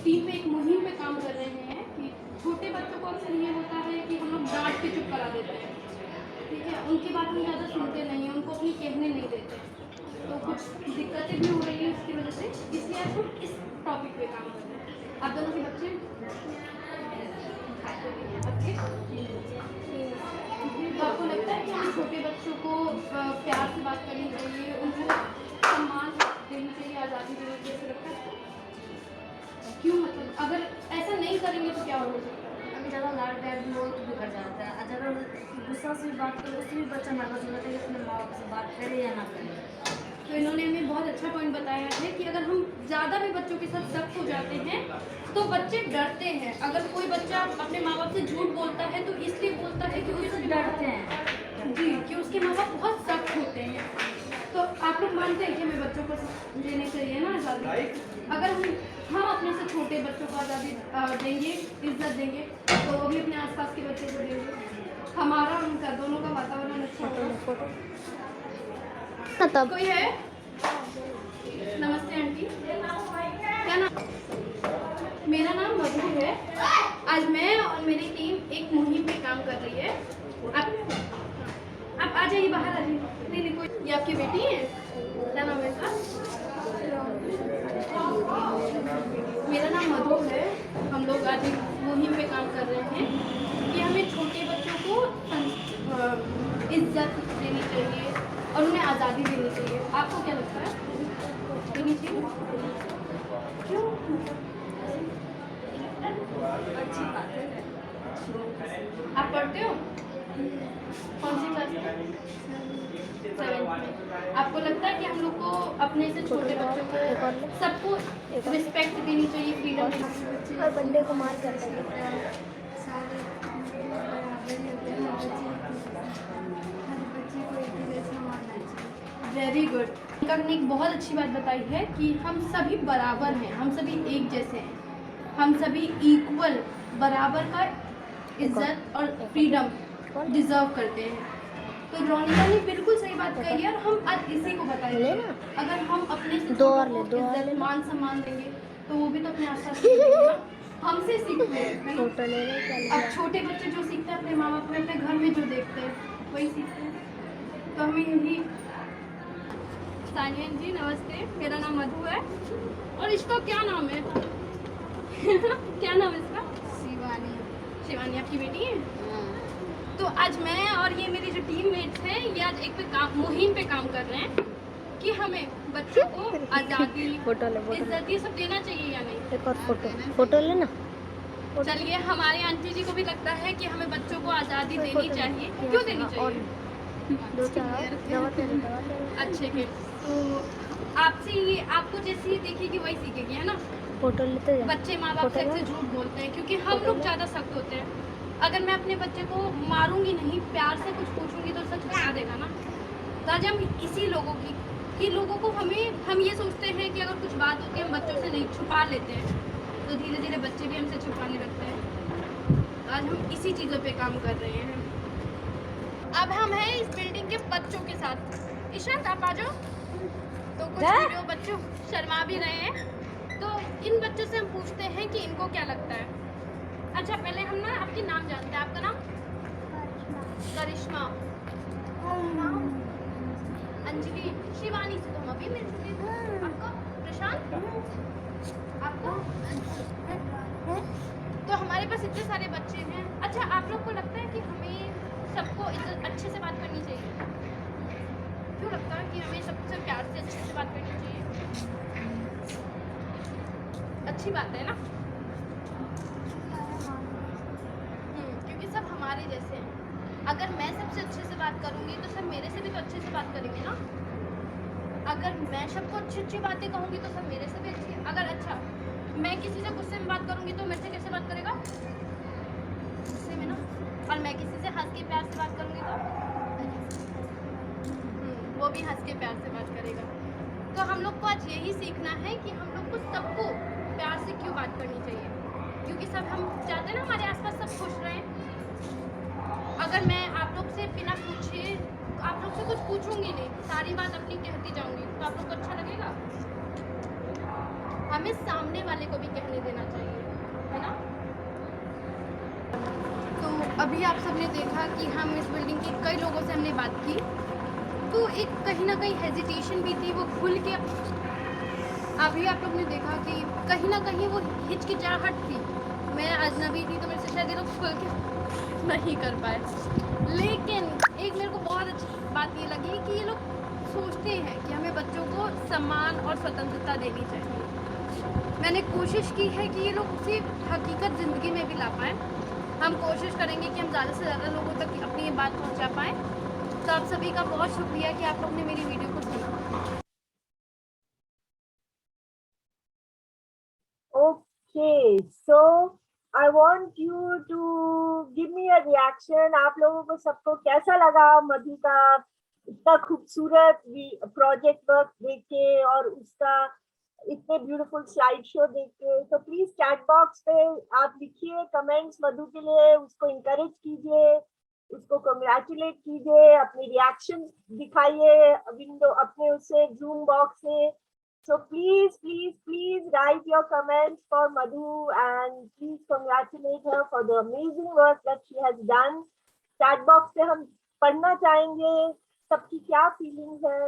टीम पे, एक मुहिम पे काम कर रहे हैं कि छोटे बच्चों को अक्सर ये होता है कि हम लोग डांट के चुप करा देते हैं, ठीक है, उनकी बात हम ज़्यादा सुनते नहीं हैं, उनको अपनी कहने नहीं देते, तो कुछ दिक्कतें भी हो रही हैं उसकी वजह से, इसलिए आज हम इस टॉपिक पे काम कर रहे हैं। आप दोनों के बच्चे तो आपको लगता है कि हम छोटे बच्चों को प्यार से बात करनी चाहिए, उनको सम्मान देनी चाहिए, आज़ादी देनी चाहिए, ऐसा लगता है? क्यों, मतलब अगर ऐसा नहीं करेंगे तो क्या हो सकता है? अगर ज़्यादा लाड प्यार भी हो तो बिगड़ जाता है, ज़्यादा गुस्सा से बात करो उससे भी बच्चा नर्वस हो जाता है कि अपने माँ बाप से बात करे या ना करे। तो इन्होंने हमें बहुत अच्छा पॉइंट बताया है कि अगर हम ज़्यादा भी बच्चों के साथ सख्त हो जाते हैं तो बच्चे डरते हैं। अगर कोई बच्चा अपने माँ बाप से झूठ बोलता है तो इसलिए बोलता है कि उससे डरते हैं जी, कि उसके माँ बाप बहुत सख्त होते हैं। तो आप लोग मानते हैं कि हमें बच्चों को देनी चाहिए ना आज़ादी? अगर हम अपने से छोटे बच्चों को आज़ादी देंगे, इज्जत देंगे, तो वो भी अपने आसपास के बच्चे को देंगे, हमारा उनका दोनों का वातावरण अच्छा होगा। कोई है? नमस्ते आंटी, क्या नाम? मेरा नाम मधु है। आज मैं और मेरी टीम एक मुहिम पे काम कर रही है। आप आ जाइए, बाहर आ जाइए। नहीं कोई, ये आपकी बेटी है? क्या नाम है इसका? मेरा नाम मधु है। हम लोग आज एक मुहिम पे काम कर रहे हैं कि हमें छोटे बच्चों को इज्जत देनी चाहिए और उन्हें आज़ादी देनी चाहिए। आपको क्या लगता है? देनी चाहिए? क्यों? अच्छी बात है। आप पढ़ते हो? कौन सी क्लास में? 7th में। आपको लगता है कि हम लोग को अपने से छोटे बच्चों को सबको रिस्पेक्ट देनी चाहिए, फ्रीडम देनी चाहिए? और बंदे को मार कर देंगे। Very good. उनका ने एक बहुत अच्छी बात बताई है कि हम सभी बराबर हैं, हम सभी एक जैसे हैं, हम सभी इक्वल बराबर का इज्जत और फ्रीडम डिजर्व करते हैं। तो रोनिका ने बिल्कुल सही बात कही है और हम आज इसी को बताएंगे। अगर हम अपने से इज्जत मान सम्मान देंगे तो वो भी तो अपने आसपास हमसे सीखते हैं। अब छोटे बच्चे जो सीखते हैं अपने माँ बाप में, अपने घर में जो देखते हैं वही सीखते हैं। तो हमें यही। सानिया जी नमस्ते, मेरा नाम मधु है और इसका क्या नाम है? क्या नाम है इसका? शिवानी। शिवानी आपकी बेटी है? तो आज मैं और ये मेरी जो टीममेट्स हैं ये आज एक मुहिम पे काम कर रहे हैं कि हमें बच्चों को आज़ादी, इज्जत ये सब देना चाहिए या नहीं। एक और फोटो लेना। चलिए, हमारे आंटी जी को भी लगता है कि हमें बच्चों को आज़ादी देनी चाहिए। क्यों देनी चाहिए? अच्छे के तो आपसे ये आपको जैसी देखेगी वही सीखेगी, है ना? फोटो लेते हैं। बच्चे माँ बाप से अक्सर झूठ बोलते हैं क्योंकि हम लोग ज़्यादा सख्त होते हैं। अगर मैं अपने बच्चे को मारूंगी नहीं, प्यार से कुछ पूछूंगी तो सच बता देगा ना। तो आज हम इसी लोगों को हम ये सोचते हैं कि अगर कुछ बात होती है हम बच्चों से नहीं, छुपा लेते हैं, तो धीरे धीरे बच्चे भी हमसे छुपाने लगते हैं। तो आज हम इसी चीज़ों पे काम कर रहे हैं। अब हम हैं इस बिल्डिंग के बच्चों के साथ। ईशांत आप आ जाओ। तो कुछ वीडियो बच्चों शर्मा भी रहे हैं, तो इन बच्चों से हम पूछते हैं कि इनको क्या लगता है। अच्छा, पहले हम ना आपकी नाम जानते हैं। आपका नाम? करिश्मा। नाम? अंजलि। शिवानी से तो हम अभी मिल चुके थे। आपका? प्रशांत। आपका? तो हमारे पास इतने सारे बच्चे हैं। अच्छा, आप लोग को लगता है कि हमें सबको अच्छे से बात करनी चाहिए? क्यों लगता है कि हमें सबसे प्यार से अच्छे से बात करनी चाहिए? अच्छी बात है ना? क्योंकि सब हमारे जैसे हैं। अगर मैं सबसे अच्छे से बात करूंगी तो सब मेरे से भी तो अच्छे से बात करेंगे ना। अगर मैं सबको अच्छी अच्छी बातें कहूंगी तो सब मेरे से भी अच्छी। अगर अच्छा मैं किसी से गुस्से में बात करूंगी तो मेरे से कैसे बात करेगा? गुस्से में ना। और मैं किसी से हंस के प्यार से बात करूंगी तो वो भी हंस के प्यार से बात करेगा। तो हम लोग को आज यही सीखना है कि हम लोग को सबको प्यार से क्यों बात करनी चाहिए, क्योंकि सब हम चाहते हैं ना हमारे आसपास सब खुश रहें। अगर मैं आप लोग से बिना पूछे, आप लोग से कुछ पूछूंगी नहीं, सारी बात अपनी कहती जाऊंगी, तो आप लोग को अच्छा लगेगा? हमें सामने वाले को भी कहने देना चाहिए, है ना? तो अभी आप सबने देखा कि हम इस बिल्डिंग के कई लोगों से हमने बात की, तो एक कहीं ना कहीं हेजिटेशन भी थी, वो खुल के अभी आप लोग ने देखा कि कहीं ना कहीं वो हिचकिचाहट थी। मैं अजनबी थी तो मेरे से शायद ये लोग खुल के नहीं कर पाए। लेकिन एक मेरे को बहुत अच्छी बात ये लगी कि ये लोग सोचते हैं कि हमें बच्चों को सम्मान और स्वतंत्रता देनी चाहिए। मैंने कोशिश की है कि ये लोग उसी हकीकत ज़िंदगी में भी ला पाएँ। हम कोशिश करेंगे कि हम ज़्यादा से ज़्यादा लोगों तक अपनी ये बात पहुँचा पाएँ। तो आप सभी का बहुत शुक्रिया कि आप लोग ने मेरी वीडियो को सुना। Okay, so I want you to give me a reaction. आप लोगों को सबको कैसा लगा मधु का इतना खूबसूरत प्रोजेक्ट वर्क देख के और उसका इतने ब्यूटीफुल स्लाइड शो देख के? तो प्लीज चैट बॉक्स पे आप लिखिए कमेंट्स मधु के लिए, उसको इनकरेज कीजिए, उसको कंग्रेचुलेट कीजिए, अपनी रिएक्शन दिखाइए विंडो अपने उससे जूम बॉक्स से। So please write your comments for Madhu and please congratulate her for the amazing work that she has done. Chat box पे हम पढ़ना चाहेंगे सबकी क्या फीलिंग्स है।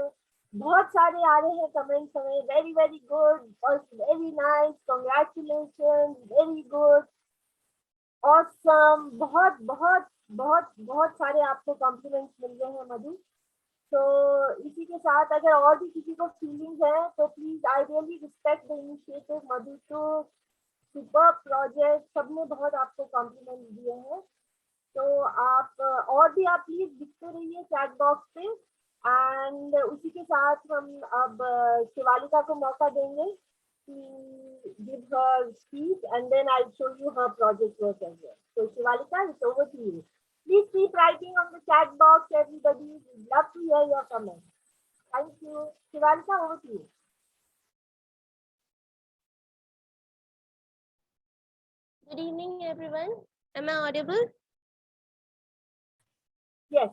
बहुत सारे आ रहे हैं कमेंट्स हमें, वेरी वेरी गुड और very nice, congratulation, very good, awesome, बहुत बहुत बहुत बहुत सारे आपको कॉम्प्लीमेंट्स मिल रहे हैं मधु। तो इसी के साथ अगर और भी किसी को फीलिंग्स है तो please, I really respect the initiative Madhu, तो सुपर प्रोजेक्ट, सबने बहुत आपको कॉम्प्लीमेंट दिए हैं। तो आप और भी आप प्लीज लिखते रहिए चैट बॉक्स पे। एंड उसी के साथ हम अब शिवालिका को मौका देंगे कि give her speech and then I show you her project work as well. So Shivalika, it's over to you. Please keep writing on the chat box, everybody. We'd love to hear your comments. Thank you. Shivalika, over to you. Good evening, everyone. Am I audible? Yes,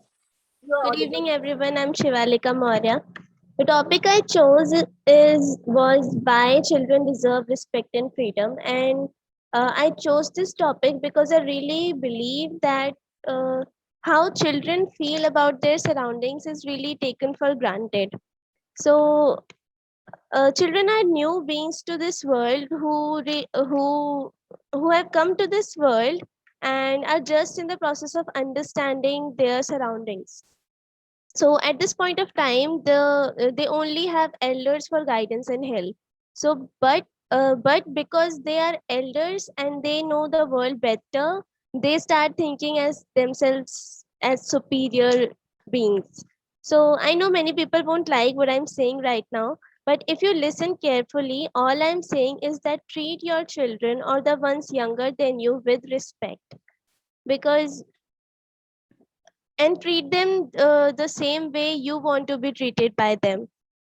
you are Good audible. evening, everyone. I'm Shivalika Maurya. The topic I chose was why children deserve respect and freedom, and I chose this topic because I really believe that how children feel about their surroundings is really taken for granted. So children are new beings to this world who have come to this world and are just in the process of understanding their surroundings. So at this point of time, they only have elders for guidance and help. So but because they are elders and they know the world better, they start thinking as themselves as superior beings. So I know many people won't like what I'm saying right now, but if you listen carefully, all I'm saying is that treat your children or the ones younger than you with respect, because and treat them the same way you want to be treated by them,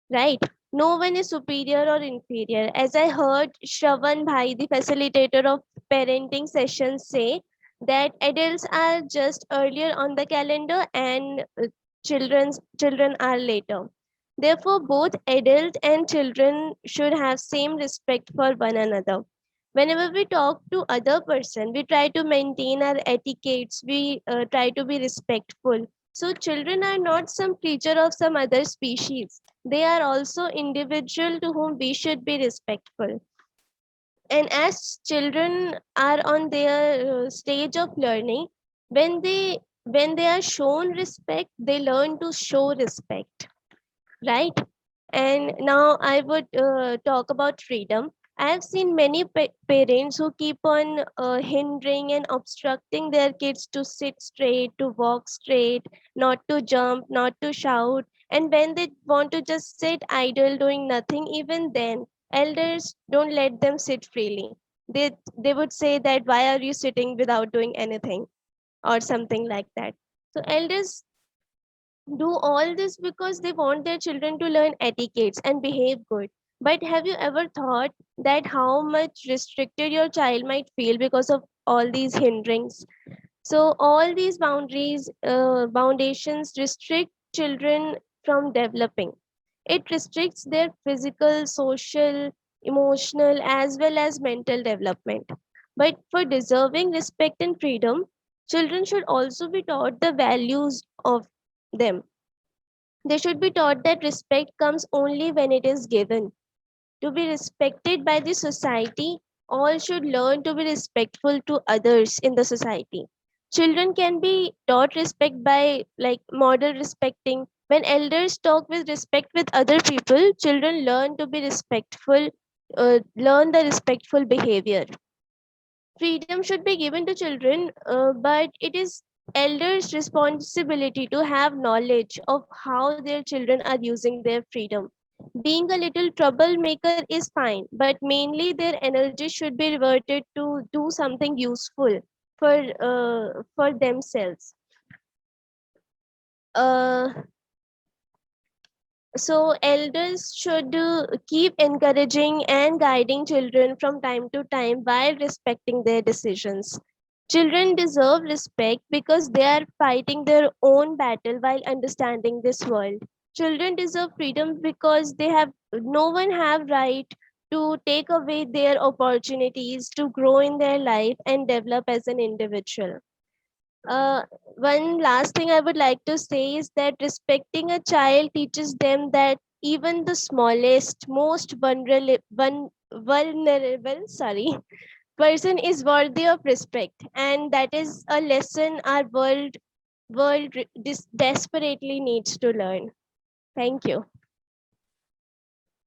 right? No one is superior or inferior. As I heard Shravan Bhai, the facilitator of parenting sessions, say that adults are just earlier on the calendar and children are later. Therefore, both adult and children should have same respect for one another. Whenever we talk to other person, we try to maintain our etiquettes. We try to be respectful. So children are not some creature of some other species. They are also individual to whom we should be respectful. And as children are on their stage of learning, when they are shown respect, they learn to show respect, right? And now I would talk about freedom. I have seen many parents who keep on hindering and obstructing their kids to sit straight, to walk straight, not to jump, not to shout. And when they want to just sit idle doing nothing, even then, elders don't let them sit freely. They would say that why are you sitting without doing anything or something like that. So elders do all this because they want their children to learn etiquettes and behave good. But have you ever thought that how much restricted your child might feel because of all these hinderings? So all these foundations restrict children from developing. It restricts their physical, social, emotional, as well as mental development. But for deserving respect and freedom, children should also be taught the values of them. They should be taught that respect comes only when it is given. To be respected by the society, all should learn to be respectful to others in the society. Children can be taught respect by like model respecting. When elders talk with respect with other people, children learn to be respectful, learn the respectful behavior. Freedom should be given to children, but it is elders' responsibility to have knowledge of how their children are using their freedom. Being a little troublemaker is fine, but mainly their energy should be reverted to do something useful for themselves. Uh, so elders should keep encouraging and guiding children from time to time while respecting their decisions. Children deserve respect because they are fighting their own battle while understanding this world. Children deserve freedom because they have no one have right to take away their opportunities to grow in their life and develop as an individual. uh, One last thing I would like to say is that respecting a child teaches them that even the smallest, most vulnerable, person is worthy of respect, and that is a lesson our world desperately needs to learn. Thank you.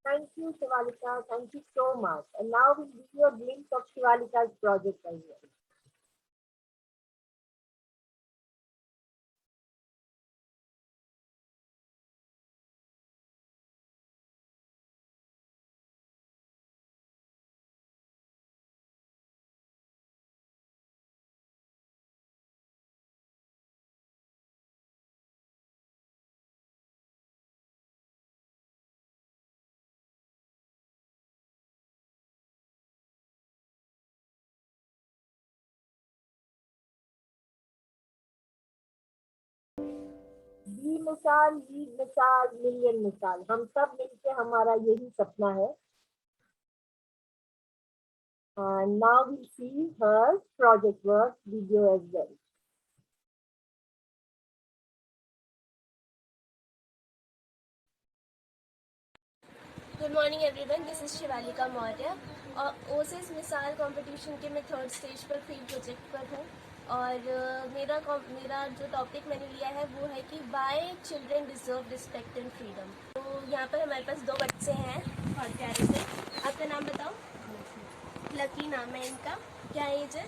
Thank you, Shivalika. Thank you so much. And now we'll give you a glimpse of Shivalika's project as well. Be मिसाल, लीड मिसाल, मिलियन मिसाल, हम सब मिलके हमारा यही सपना है. Now we see her project work video as well. Good morning everyone, this is Shivalika Maurya और ओसिस मिसाल कंपटीशन के मैं थर्ड स्टेज पर फील्ड प्रोजेक्ट पर हूँ. और मेरा जो टॉपिक मैंने लिया है वो है कि why children deserve respect and freedom. तो यहाँ पर हमारे पास दो बच्चे हैं बहुत प्यारे से. आपका नाम बताओ. लकी नाम है इनका. क्या एज है?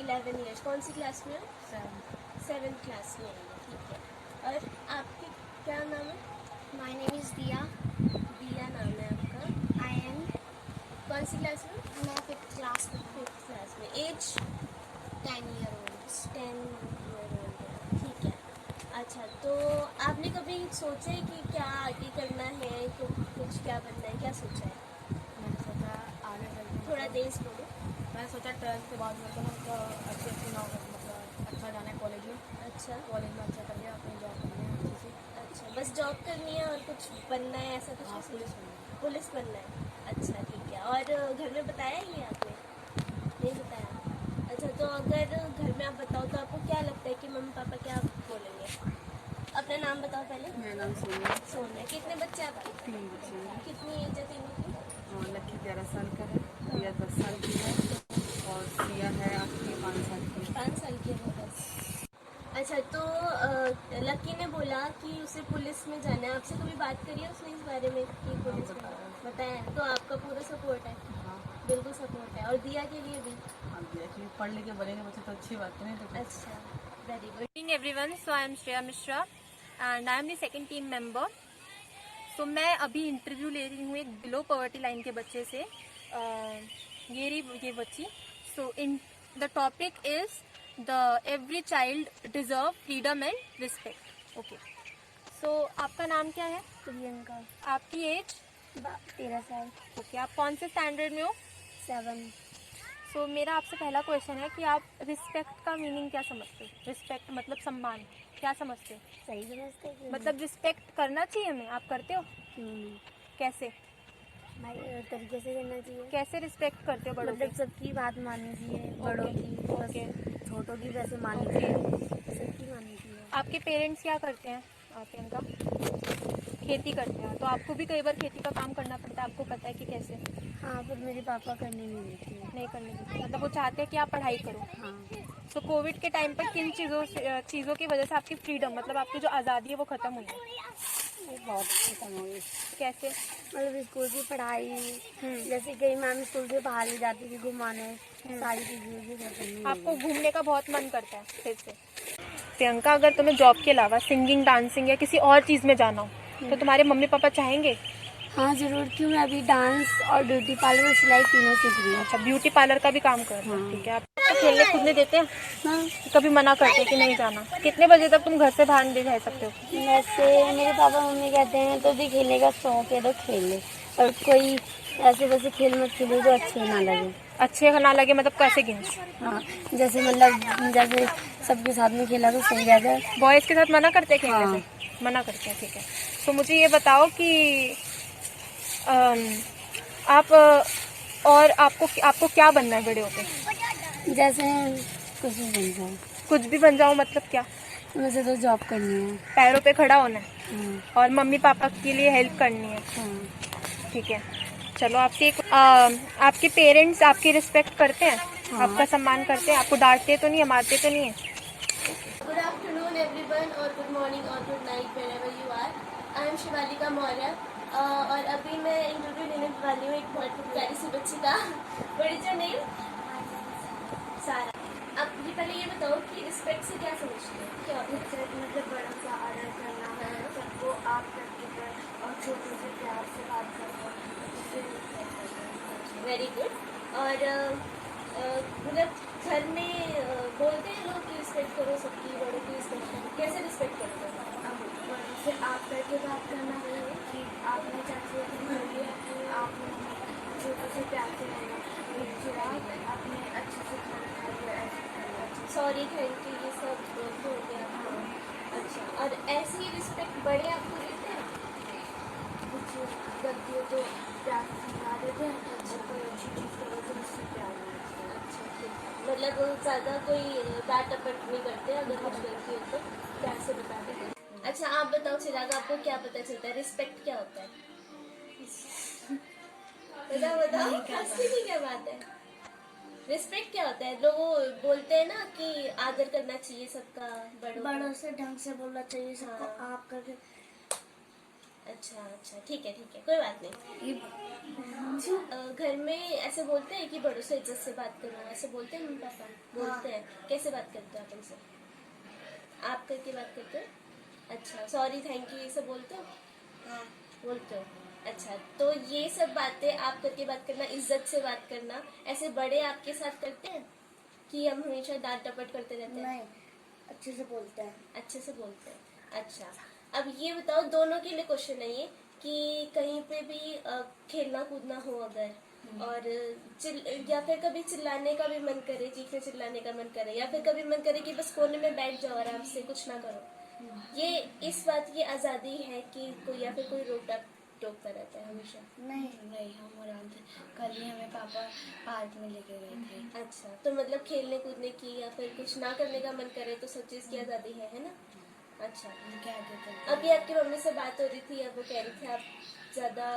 11 ईयर्स. कौन सी क्लास में? 7th क्लास में. ठीक है. और आपकी क्या नाम है? माय नेम इज़ दिया. दिया नाम है आपका. आई एम कौन सी क्लास में? मैं 5th क्लास में. 5th क्लास में. As 10 year old. 10 year old. ठीक है. अच्छा, तो आपने कभी सोचा है कि क्या आगे करना है, कुछ क्या बनना है, क्या सोचा है? मैंने सोचा आगे चल के थोड़ा तेज बोलो. मैंने सोचा 12th के बाद मतलब अच्छी नौकरी, मतलब अच्छा जाना है कॉलेज में. अच्छा कॉलेज में अच्छा कर लिया, अपनी जॉब करनी है अच्छी सी. अच्छा, बस जॉब करनी है और कुछ बनना है ऐसा कुछ नहीं? पुलिस बनना है। अच्छा ठीक है। और घर में बताया ये आपने? नहीं बताया। अच्छा, तो अगर घर में आप बताओ तो आपको क्या लगता है कि मम्मी पापा क्या बोलेंगे? अपना नाम बताओ पहले। मेरा नाम सोनिया। सोनिया। कितने बच्चे आपके? 3 बच्चे हैं। कितनी एज है तीनों की? लक्की 11 साल का है, रिया 10 साल की है और सिया है आपकी 5 साल की। 5 साल की है वो बस। अच्छा, तो लकी ने बोला कि उसे पुलिस में जाना है। आपसे कभी बात करी है उसने इस बारे में कि पुलिस में? बताया है। तो आपका पूरा सपोर्ट है? हाँ बिल्कुल सपोर्ट है। और दिया के लिए भी? हाँ, देखिए पढ़ लिख के बनेंगे बच्चे तो अच्छी बात नहीं तो अच्छा, very good. Good evening everyone. So I am Shreya Mishra and I am the second team member. So मैं अभी इंटरव्यू ले रही हूँ एक बिलो पॉवर्टी लाइन के बच्चे से। ये बच्ची। So in the topic is the every child deserve freedom and respect. Okay, so आपका नाम क्या है? प्रियंका। आपकी एज? 13 साल। ओके, आप कौन से स्टैंडर्ड में हो? 7। सो मेरा आपसे पहला क्वेश्चन है कि आप रिस्पेक्ट का मीनिंग क्या समझते हो? रिस्पेक्ट मतलब सम्मान, क्या समझते हो? सही समझते हैं? मतलब रिस्पेक्ट करना चाहिए हमें, आप करते हो? क्यों नहीं? कैसे भाई तरीके से करना चाहिए। कैसे रिस्पेक्ट करते हो बड़ों मतलब की? सबकी बात माननी चाहिए, बड़ों की ओके। बस, छोटों की वैसे माननी चाहिए, सबकी माननी चाहिए। आपके पेरेंट्स क्या करते हैं प्रियंका? खेती करते हैं, तो आपको भी कई बार खेती का काम करना पड़ता है, आपको पता है कि कैसे? हाँ, पर मेरे पापा करने नहीं देते हैं। नहीं करने देते, मतलब वो चाहते हैं कि आप पढ़ाई करो। हाँ, तो कोविड के टाइम पर किन चीज़ों की वजह से आपकी फ्रीडम, मतलब आपकी जो आज़ादी है वो ख़त्म हुई है? ये बहुत खत्म हो गई। कैसे? मतलब स्कूल की पढ़ाई, जैसे कई मैम स्कूल से बाहर ले जाती थी घुमाने, सारी चीज़ों की खत्म नहीं हो आपको गई। घूमने का बहुत मन करता है फिर से? प्रियंका, अगर तुम्हें जॉब के अलावा सिंगिंग, डांसिंग या किसी और चीज़ में जाना हो तो तुम्हारे मम्मी पापा चाहेंगे? हाँ ज़रूर, क्यों, मैं अभी डांस और ब्यूटी पार्लर और सिलाई तीनों सीख रही हूँ। अच्छा, ब्यूटी पार्लर का भी काम कर रहे हो? हाँ। ठीक है। आपको खेलने कूदने देते हैं? हाँ, कभी मना करते हैं कि नहीं जाना? कितने बजे तक तुम घर से बाहर नहीं जा सकते हो? वैसे मेरे पापा मम्मी कहते हैं तो भी खेलने का शौक है तो खेल ले, और कोई ऐसे वैसे खेल मत खेलो जो अच्छे ना लगे। अच्छे ना लगे मतलब कैसे गेम्स? हाँ, जैसे मतलब जैसे सबके साथ में खेला तो सही रहता है। बॉयज़ के साथ मना करते हैं खेलने हाँ। से? मना करते हैं, ठीक है। तो मुझे ये बताओ कि आप और आपको क्या बनना है बड़े होके? जैसे कुछ भी बन जाए। कुछ भी बन जाओ मतलब क्या? मुझे तो जॉब करनी है। पैरों पे खड़ा होना है हाँ। और मम्मी पापा के लिए हेल्प करनी है। हाँ। ठीक है, चलो आपसे एक आपके पेरेंट्स आपकी रिस्पेक्ट करते हैं? हाँ। आपका सम्मान करते हैं? आपको डांटते तो नहीं है, मारते तो नहीं है? Good afternoon everyone or good morning or good night wherever you are. I am Shivalika Maurya और अभी मैं इंटरव्यू लेने वाली हूँ एक बहुत प्यारी सी बच्ची का। What is your name? सारा। आप मुझे पहले ये बताओ कि रिस्पेक्ट से क्या समझते हो? क्या होता है? मतलब बड़ों का आदर करना है, सबको आप करके कर और छोटों से प्यार से बात करना, वेरी गुड। और मतलब घर में बोलते हैं लोग कि रिस्पेक्ट करो सबकी, बड़ों की रिस्पेक्ट करो, कैसे रिस्पेक्ट करते हो? बड़ों से आप करके बात करना चाहिए कि आपने चाची कर लिया, आपने छोटों से प्यार से रहना, आपने अच्छे से खाना खा लिया, ऐसे करना। सॉरी, थैंक यू, ये सब हो गया। अच्छा, और ऐसी ही रिस्पेक्ट बड़े आपको देते हैं? कुछ गलतियों तो प्यार से समझा देते हैं, और कोई अच्छी चीज़ करो तो उससे प्यार नहीं। अच्छा, ठीक है। मतलब ज़्यादा कोई डांट डपट नहीं करते, अगर कुछ गलती हो तो प्यार से बता देते हैं। अच्छा, आप बताओ चिराग, आपको क्या पता चलता है रिस्पेक्ट क्या होता है? बताओ असली की क्या बात है? रिस्पेक्ट क्या होता है? लोग बोलते हैं ना कि आदर करना चाहिए सबका, बड़ों का। बड़ों से ढंग से बोलना चाहिए सबको, हाँ। आप करके। अच्छा, ठीक है, कोई बात नहीं। घर में ऐसे बोलते हैं कि बड़ों से इज्जत से बात करो, ऐसे बोलते हैं मम्मी पापा? बोलते हैं। कैसे बात करते हो आप उनसे? आप करके बात करते हो? अच्छा, सॉरी, थैंक यू, ये सब बोलते हो? हाँ। बोलते हो। अच्छा, तो ये सब बातें आप करके बात करना, इज्जत से बात करना, ऐसे बड़े आपके साथ करते हैं कि हम हमेशा डांट डपट करते रहते हैं? नहीं, अच्छे से बोलते हैं। अच्छे से बोलते हैं। अच्छा, अब ये बताओ, दोनों के लिए क्वेश्चन है ये कि कहीं पे भी खेलना कूदना हो अगर, और या फिर कभी चिल्लाने का भी मन करे, चीखने चिल्लाने का मन करे, या फिर कभी मन करे कि बस कोने में बैठ जाओ आराम से, कुछ ना करो, ये इस बात की आज़ादी है कि कोई या फिर कोई रोक टोकता रहता है हमेशा? नहीं, हम आराम से। कल ही हमें पापा पार्क में लेके गए थे। अच्छा, तो मतलब खेलने कूदने की या फिर कुछ ना करने का मन करे तो सब चीज़ की आज़ादी है ना? अच्छा, क्या कहते हैं? अभी आपकी मम्मी से बात हो रही थी, अब वो कह रही थी आप ज़्यादा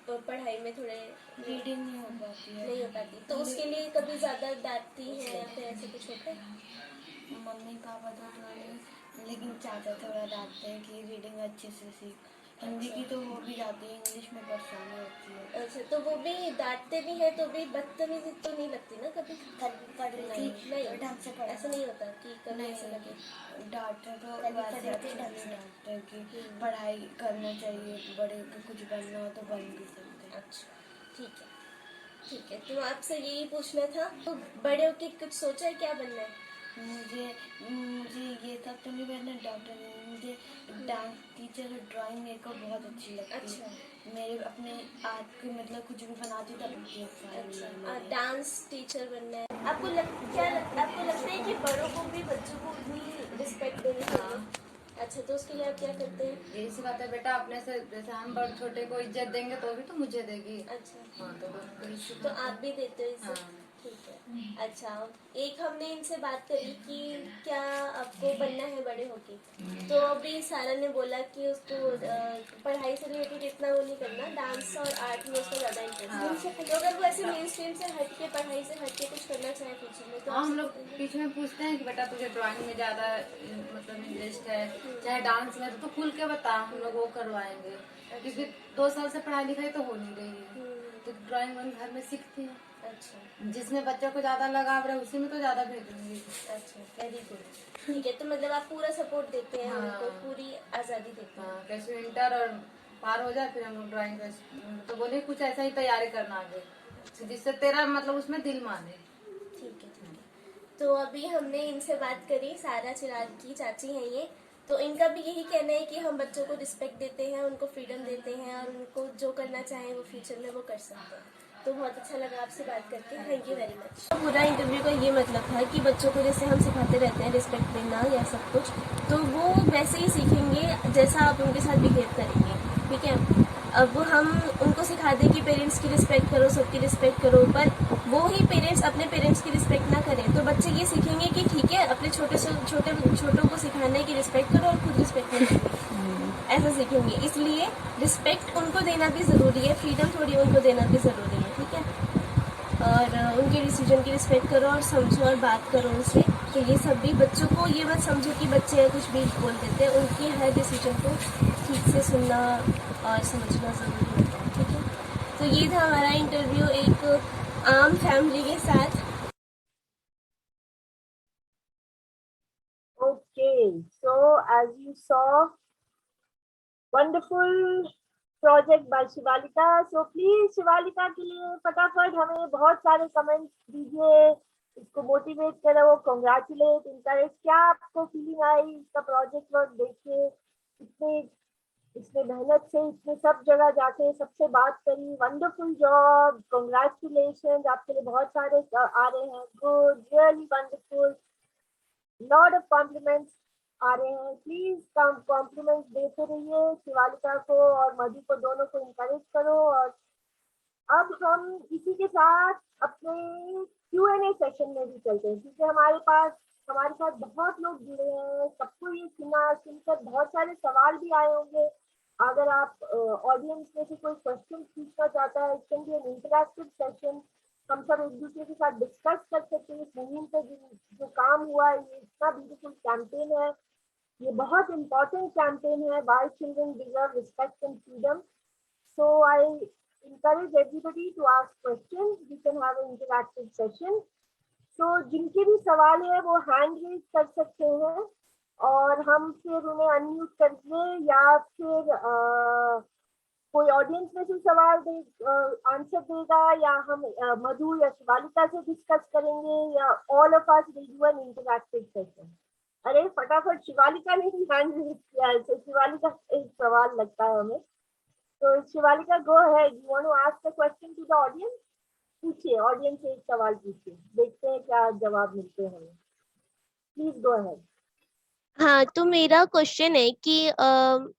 पढ़ाई में थोड़े रीडिंग नहीं हो पाती है। नहीं हो पाती, तो उसके लिए कभी ज़्यादा डांटती हैं या फिर ऐसे कुछ होता है? मम्मी पापा तो नहीं, लेकिन चाचा थोड़ा डांटते हैं कि रीडिंग अच्छे से सीख। हिंदी की तो हो भी जाती है, इंग्लिश में परेशानी होती है। अच्छा, तो वो भी डांटते भी हैं तो भी बदतमीजी तो नहीं लगती ना कभी? पढ़ रही थी नहीं, ढंग से पढ़ा। ऐसा नहीं होता कि कभी ऐसा लगे? डांटते तो कभी वैसे पढ़े थे अच्छे ढंग से से। डांटते हैं कि पढ़ाई करना चाहिए, बड़े को कुछ बनना हो तो बन भी सकते हैं। अच्छा, ठीक है, तो आपसे यही पूछना था, तो बड़े होके कुछ सोचा है क्या बनना है? मुझे ये सब तो नहीं बनना, डॉक्टर नहीं, मुझे डांस टीचर और ड्राइंग मेरे को बहुत अच्छी लगती है। अच्छा। मेरे अपने आर्ट के मतलब कुछ भी बनाती तब मुझे अच्छा, डांस टीचर बनना है। आपको लगता है कि बड़ों को भी बच्चों को उतनी रिस्पेक्ट देनी चाहिए? अच्छा, तो उसके लिए आप क्या करते हैं? यही सी बात है बेटा, अपने से जैसे हम बड़ छोटे को इज्जत देंगे तो भी तो मुझे देगी। अच्छा, हाँ, तो बस इसी तो बात आप है। भी देते हो इसे? हाँ। ठीक है। अच्छा, एक हमने इनसे बात करी कि क्या आपको बनना है बड़े होके, तो अभी सारा ने बोला कि उसको पढ़ाई से रिलेटेड इतना वो नहीं करना, डांस और आर्ट में उसको ज़्यादा इंटरेस्ट है। तो अगर वो ऐसे मेन स्ट्रीम से हट के पढ़ाई से हट के कुछ करना चाहे फ्यूचर में तो हाँ, आप हम लोग support करेंगे? बीच में पूछते हैं कि बेटा तुझे ड्राइंग में ज़्यादा मतलब इंटरेस्ट है, चाहे डांस में, तो खुल के बता, हम लोग वो करवाएंगे। क्योंकि 2 साल से पढ़ाई लिखाई तो हो नहीं रही है, तो ड्राइंग हम घर में सीखते हैं। अच्छा, जिसमें बच्चों को ज़्यादा लगाव रहे उसी में तो ज़्यादा भेजेंगे। अच्छा, वेरी गुड। ठीक है, तो मतलब आप पूरा सपोर्ट देते हैं, हाँ। उनको पूरी आज़ादी देते हैं? हाँ, कैसे इंटर और पार हो जाए फिर हम लोग ड्राइंग का तो बोले कुछ ऐसा ही तैयारी करना आगे, जिससे तेरा मतलब उसमें दिल माने। ठीक है। तो अभी हमने इनसे बात करी, सारा चिराग की चाची हैं ये, तो इनका भी यही कहना है कि हम बच्चों को रिस्पेक्ट देते हैं, उनको फ्रीडम देते हैं और उनको जो करना चाहें वो फ्यूचर में वो कर सकते हैं। तो बहुत अच्छा लगा आपसे बात करके, थैंक यू वेरी मच। पूरा इंटरव्यू का ये मतलब था कि बच्चों को जैसे हम सिखाते रहते हैं रिस्पेक्ट देना या सब कुछ, तो वो वैसे ही सीखेंगे जैसा आप उनके साथ बिहेव करेंगे, ठीक है? अब हम उनको सिखा दें कि पेरेंट्स की रिस्पेक्ट करो, सबकी रिस्पेक्ट करो, पर वो ही पेरेंट्स अपने पेरेंट्स की रिस्पेक्ट ना करें तो बच्चे ये सीखेंगे कि ठीक है अपने छोटों को सिखाना है कि रिस्पेक्ट करो और खुद रिस्पेक्ट नहीं करनी, ऐसा सीखेंगे। इसलिए रिस्पेक्ट उनको देना भी ज़रूरी है, फ्रीडम थोड़ी उनको देना भी ज़रूरी है, ठीक है? और उनके डिसीजन की रिस्पेक्ट करो और समझो और बात करो उनसे। तो ये सब भी बच्चों को ये मत समझो कि बच्चे हैं कुछ भी बोल देते हैं, उनकी हर डिसीजन को ठीक से सुनना और समझना ज़रूरी होता है, ठीक है? तो ये था हमारा इंटरव्यू एक आम फैमिली के साथ। Okay, so as you saw, wonderful project by Shivalika. So please Shivalika के लिए फटाफट हमें बहुत सारे कमेंट्स दीजिए, इसको मोटिवेट करो, कंग्रेचुलेट, इनकरेज। क्या आपको फीलिंग आई इसका प्रोजेक्ट वर्क देख के? इसने मेहनत से इतने सब जगह जाके सबसे बात करी, वंडरफुल जॉब, कंग्रेचुलेशन, आपके लिए बहुत सारे आ रहे हैं, good, really wonderful, lot of compliments आ रहे हैं। प्लीज कॉम्प्लीमेंट्स देते रहिए शिवालिका को और मधु को, दोनों को इंकरेज करो। और अब हम इसी के साथ अपने Q&A सेशन में भी चलते हैं, क्योंकि हमारे साथ बहुत लोग जुड़े हैं, सबको ये सुनकर बहुत सारे सवाल भी आए होंगे। अगर आप ऑडियंस में से कोई क्वेश्चन पूछना चाहता है, it can be an interactive session, हम सब एक दूसरे के साथ डिस्कस कर सकते हैं इस मुहिम पे जो काम हुआ है। ये इतना ब्यूटीफुल कैंपेन है, ये बहुत इम्पोर्टेंट कैंपेन है, why children deserve respect and freedom. So I encourage everybody to ask questions. We can have an interactive session. So जिनके भी सवाल है वो हैंड रेज कर सकते हैं और हम फिर उन्हें अनम्यूट करके या फिर कोई ऑडियंस में से सवाल आंसर देगा या हम मधु या शिवालिका से डिस्कस करेंगे या all of us will do an interactive session. अरे फटाफट शिवालिका ने भी हैंड रेज किया है, तो शिवालिका एक सवाल लगता है हमें। तो Shivalika, go ahead. You want to ask a question to the audience? पूछिए, ऑडियंस से एक सवाल पूछिए, देखते हैं क्या जवाब मिलते हैं हमें। Please go ahead. हाँ, तो मेरा क्वेश्चन है कि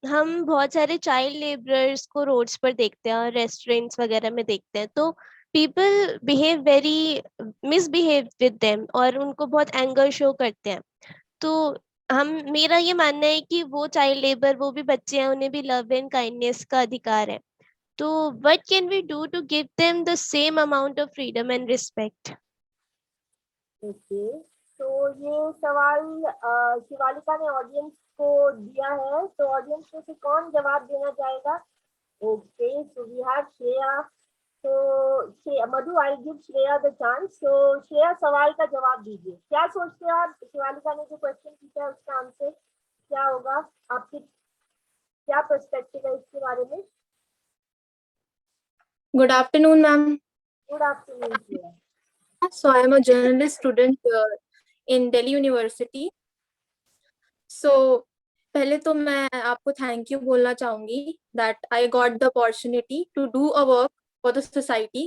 हम बहुत सारे चाइल्ड लेबरर्स को रोड्स पर देखते हैं और रेस्टोरेंट्स वगैरह में देखते हैं, तो people behave very misbehave with them और उनको बहुत एंगर शो करते हैं। तो हम मेरा ये मानना है कि वो चाइल्ड लेबर, वो भी बच्चे हैं, उन्हें भी लव एंड काइंडनेस का अधिकार है। तो what can we do to give them the same amount of freedom and respect? Okay, तो ये सवाल शिवालिका ने ऑडियंस को दिया है, तो ऑडियंस में से कौन जवाब देना चाहेगा? Okay, so we have Shreya. तो Madhu, I give Shreya the chance. तो श्रेया, सवाल का जवाब दीजिए। क्या सोचते हो आप, शिवालिका ने जो क्वेश्चन पूछा है उसका आंसर क्या होगा? आपकी क्या पर्सपेक्टिव है इसके बारे में? Good afternoon, ma'am. Good afternoon Shreya. So I am a journalist student in Delhi University. So पहले तो मैं आपको थैंक यू बोलना चाहूंगी that I got the opportunity to do a work for the society.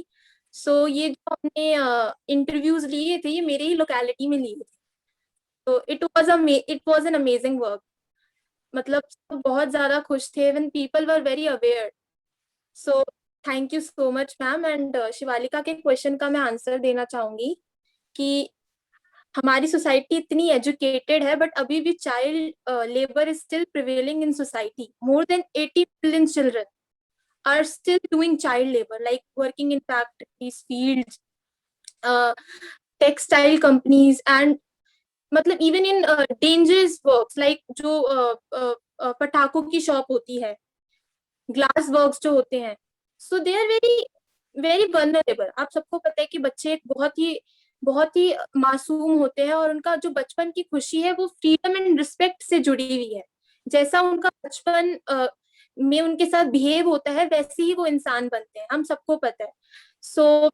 So ये जो हमने इंटरव्यूज लिए थे, ये मेरे ही लोकेलिटी में लिए थे, तो it was an amazing work. मतलब सब बहुत ज्यादा खुश थे, when people were very aware. So thank you so much ma'am. And Shivalika के क्वेश्चन का मैं आंसर देना चाहूंगी कि हमारी सोसाइटी इतनी एजुकेटेड है, बट अभी भी child labour is still prevailing in society. More than 80 million children are still doing child labor, like working in factories, fields, textile companies, and मतलब even in dangerous works like जो पटाखों की शॉप होती है, ग्लास वर्क्स जो होते हैं. So they are very very vulnerable. आप सबको पता है कि बच्चे बहुत ही मासूम होते हैं, और उनका जो बचपन की खुशी है वो फ्रीडम एंड रिस्पेक्ट से जुड़ी हुई है. जैसा उनका बचपन में उनके साथ बिहेव होता है, वैसे ही वो इंसान बनते हैं, हम सबको पता है. सो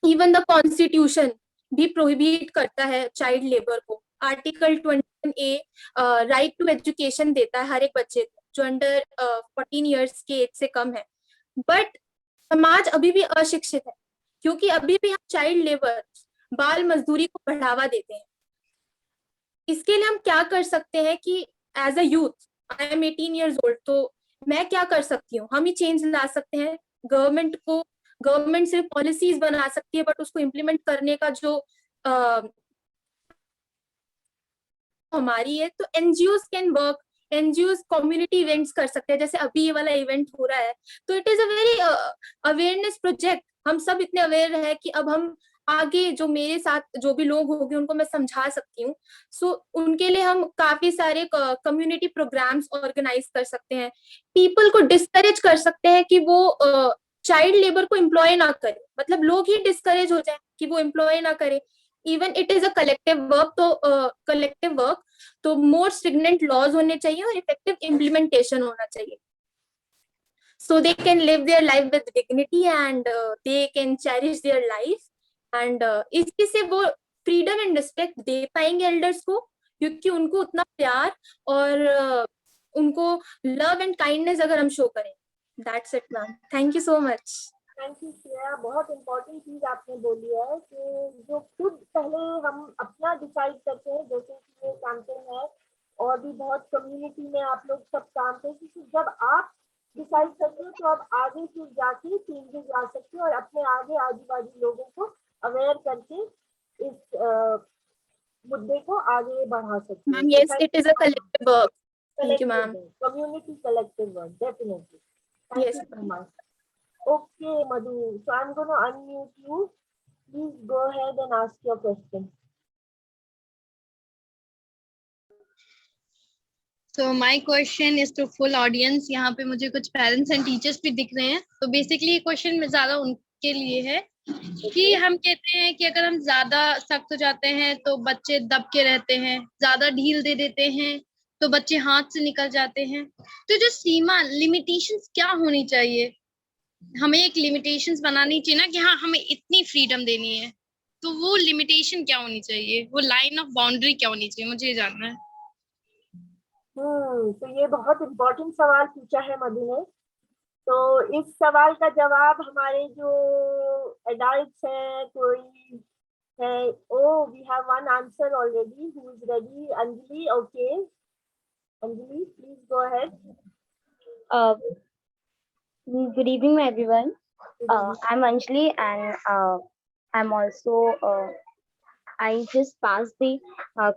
इवन द कॉन्स्टिट्यूशन भी प्रोहिबिट करता है चाइल्ड लेबर को. Article 21A right to education देता है हर एक बच्चे को जो अंडर 14 ईयर्स के एज से कम है. बट समाज अभी भी अशिक्षित है, क्योंकि अभी भी हम चाइल्ड लेबर, बाल मजदूरी को बढ़ावा देते हैं. इसके लिए हम क्या कर सकते हैं कि as a youth, I am 18 years old, तो मैं क्या कर सकती हूँ? हम ही चेंज ला सकते हैं. गवर्नमेंट सिर्फ पॉलिसीज बना सकती है, बट उसको इम्प्लीमेंट करने का जो हमारी है, तो NGOs can work. NGOs community events कर सकते हैं, जैसे अभी ये वाला इवेंट हो रहा है, तो it is a very awareness project. हम सब इतने अवेयर है कि अब हम आगे जो मेरे साथ जो भी लोग होंगे उनको मैं समझा सकती हूँ. सो उनके लिए हम काफी सारे कम्युनिटी प्रोग्राम्स ऑर्गेनाइज कर सकते हैं. पीपल को डिस्करेज कर सकते हैं कि वो चाइल्ड लेबर को एम्प्लॉय ना करे, मतलब लोग ही डिस्करेज हो जाए कि वो एम्प्लॉय ना करे. Even it is a collective work, तो मोर स्ट्रिक्टेंट लॉज होने चाहिए और इफेक्टिव इम्प्लीमेंटेशन होना चाहिए. So they can live their life with dignity and they can cherish their life. And इससे से वो फ्रीडम एंड रिस्पेक्ट दे पाएंगे एल्डर्स को, क्योंकि उनको उतना प्यार और उनको लव एंड काइंडनेस अगर हम शो करें. That's it ma'am. Thank you so much. Thank you Shreya. बहुत इम्पोर्टेंट चीज आपने बोली है कि जो खुद पहले हम अपना डिसाइड करते हैं, जैसे कि ये कैंपेन है और भी बहुत कम्युनिटी में आप लोग सब काम करते हैं, जब आप डिसाइड करते हो तो आप आगे फिर जाके चेंजेस ला सकते हो और अपने आगे आजू बाजू लोगों को अवेयर करके इस मुद्दे को आगे बढ़ा सकते ma'am yes, it is a collective work. Thank you ma'am. Community collective work, definitely. Thank you so much. Okay, Madhu. So I'm going to unmute you. Please go ahead and ask your question. So my question is to full audience. यहाँ पे मुझे कुछ पेरेंट्स एंड टीचर्स भी दिख रहे हैं, तो बेसिकली ये क्वेश्चन में ज्यादा उनके लिए है कि हम कहते हैं कि अगर हम ज्यादा सख्त हो जाते हैं तो बच्चे दब के रहते हैं, ज्यादा ढील दे देते हैं तो बच्चे हाथ से निकल जाते हैं. तो जो सीमा, लिमिटेशंस क्या होनी चाहिए? हमें एक लिमिटेशंस बनानी चाहिए ना कि हाँ हमें इतनी फ्रीडम देनी है, तो वो लिमिटेशन क्या होनी चाहिए, वो लाइन ऑफ बाउंड्री क्या होनी चाहिए, मुझे ये जानना है. तो ये बहुत इम्पोर्टेंट सवाल पूछा है मधु ने. तो इस सवाल का जवाब हमारे जो एडल्ट्स हैं, कोई है? We have one answer already. Who is ready? Anjali. Okay, Anjali, please go ahead. Good evening, everyone. Good evening. I'm Anjali, and I'm also I just passed the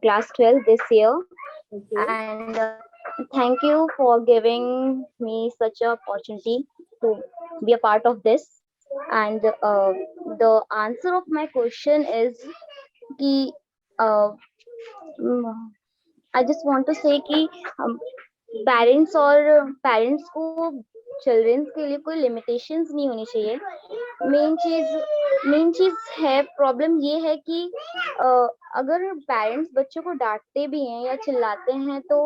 class 12 this year, Okay. and thank you for giving me such an opportunity to be a part of this. And the answer of my question is कि mm, I just want to say कि पेरेंट्स को चिल्ड्रंस के लिए कोई लिमिटेशंस नहीं होनी चाहिए. मेन चीज है, प्रॉब्लम ये है कि अगर पेरेंट्स बच्चों को डांटते भी हैं या चिल्लाते हैं तो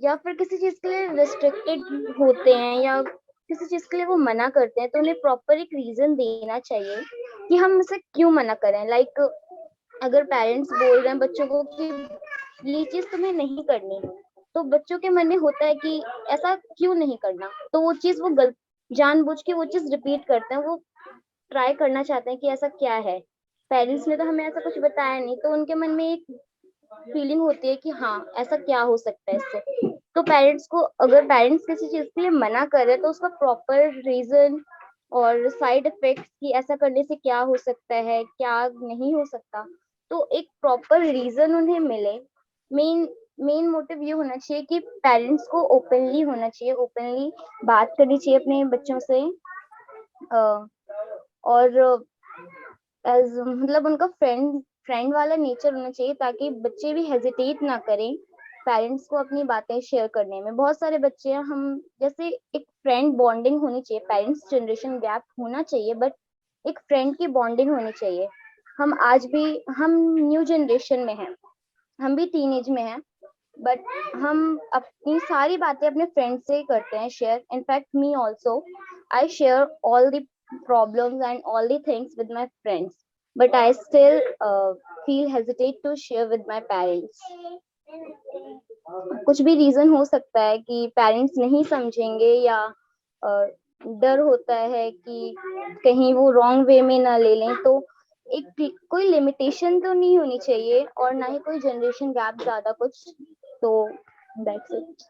या फिर किसी चीज के लिए रिस्ट्रिक्टेड होते हैं या किसी चीज के लिए वो मना करते हैं, तो उन्हें प्रॉपर एक रीजन देना चाहिए कि हम इसे क्यों मना करें. लाइक अगर पेरेंट्स बोल रहे हैं बच्चों को कि ये चीज तुम्हें नहीं करनी, तो बच्चों के मन में होता है कि ऐसा क्यों नहीं करना, तो वो चीज वो गलत जानबूझ के वो चीज रिपीट करते हैं. वो ट्राई करना चाहते हैं कि ऐसा क्या है, पेरेंट्स ने तो हमें ऐसा कुछ बताया नहीं, तो उनके मन में एक फीलिंग होती है कि हाँ ऐसा क्या हो सकता है इससे. तो पेरेंट्स को, अगर पेरेंट्स किसी चीज के लिए मना कर रहे हैं तो उसका प्रॉपर रीजन और साइड इफेक्ट्स कि ऐसा करने से क्या हो सकता है क्या नहीं हो सकता, तो एक प्रॉपर रीजन उन्हें मिले. मेन मोटिव ये होना चाहिए कि पेरेंट्स को ओपनली होना चाहिए, ओपनली बात करनी चाहिए अपने बच्चों से, और एज मतलब उनका फ्रेंड वाला नेचर होना चाहिए, ताकि बच्चे भी हेजिटेट ना करें पेरेंट्स को अपनी बातें शेयर करने में. बहुत सारे बच्चे हैं, हम जैसे एक फ्रेंड बॉन्डिंग होनी चाहिए, पेरेंट्स जनरेशन गैप होना चाहिए, बट एक फ्रेंड की बॉन्डिंग होनी चाहिए. हम आज भी, हम न्यू जनरेशन में हैं, हम भी टीनेज में हैं, बट हम अपनी सारी बातें अपने फ्रेंड से ही करते हैं share. In fact me also, I share all the problems and all the things with my friends, but I still feel hesitate to share with my parents. कुछ भी रीजन हो सकता है कि पेरेंट्स नहीं समझेंगे या डर होता है कि कहीं वो रॉन्ग वे में ना ले लें, तो एक कोई लिमिटेशन तो नहीं होनी चाहिए और ना ही कोई जनरेशन गैप ज्यादा कुछ. तो दैट्स इट.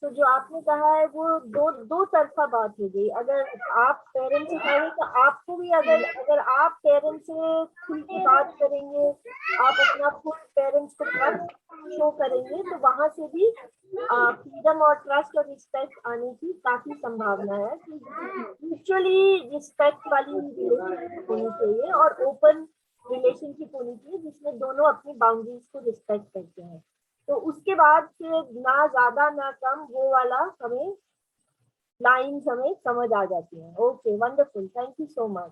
तो जो आपने कहा है वो दो तरफा बात हो गई. अगर आप पेरेंट्स से कहेंगे तो आपको भी, अगर आप पेरेंट्स से खुल के बात करेंगे, आप अपना फुल पेरेंट्स को ट्रस्ट शो करेंगे, तो वहां से भी फ्रीडम और ट्रस्ट और रिस्पेक्ट आने की काफी संभावना है. म्यूचुअली रिस्पेक्ट वाली रिलेशनशिप होनी चाहिए और ओपन रिलेशनशिप होनी चाहिए जिसमें दोनों अपनी बाउंड्रीज को रिस्पेक्ट करते हैं. तो उसके बाद फिर ना ज्यादा ना कम, वो वाला हमें लाइन्स हमें समझ आ जाती हैं. Okay, wonderful, thank you so much.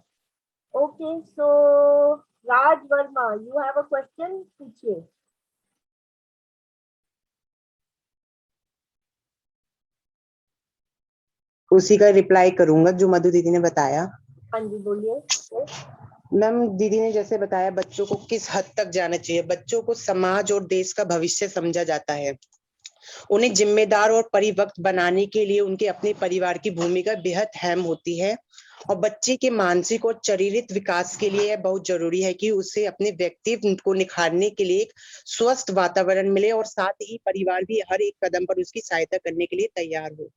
Okay, so Raj Verma, you have a question, पूछिए. उसी का रिप्लाई करूंगा जो मधु दीदी ने बताया. हाँ जी, बोलिए. मैम, दीदी ने जैसे बताया बच्चों को किस हद तक जाना चाहिए. बच्चों को समाज और देश का भविष्य समझा जाता है. उन्हें जिम्मेदार और परिपक्व बनाने के लिए उनके अपने परिवार की भूमिका बेहद अहम होती है और बच्चे के मानसिक और शारीरिक विकास के लिए बहुत जरूरी है कि उसे अपने व्यक्तित्व को निखारने के लिए एक स्वस्थ वातावरण मिले और साथ ही परिवार भी हर एक कदम पर उसकी सहायता करने के लिए तैयार हो.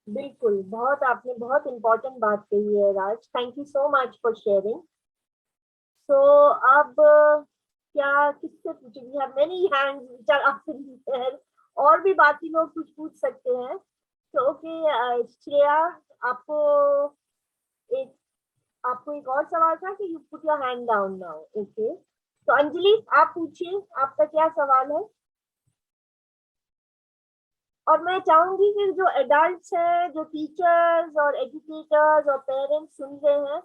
बिल्कुल, आपने बहुत इम्पोर्टेंट बात कही है Raj. Thank you so much for sharing. So अब क्या किससे पूछे? We have many hands which are up in the air. और भी बाकी लोग कुछ पूछ सकते हैं. तो ओके, श्रेया, आपको एक और सवाल था कि you put your hand down now. Okay, तो अंजलि आप पूछिए, आपका क्या सवाल है. और मैं चाहूंगी कि जो एडल्ट्स हैं, जो टीचर्स और एजुकेटर्स और पेरेंट्स सुन रहे हैं,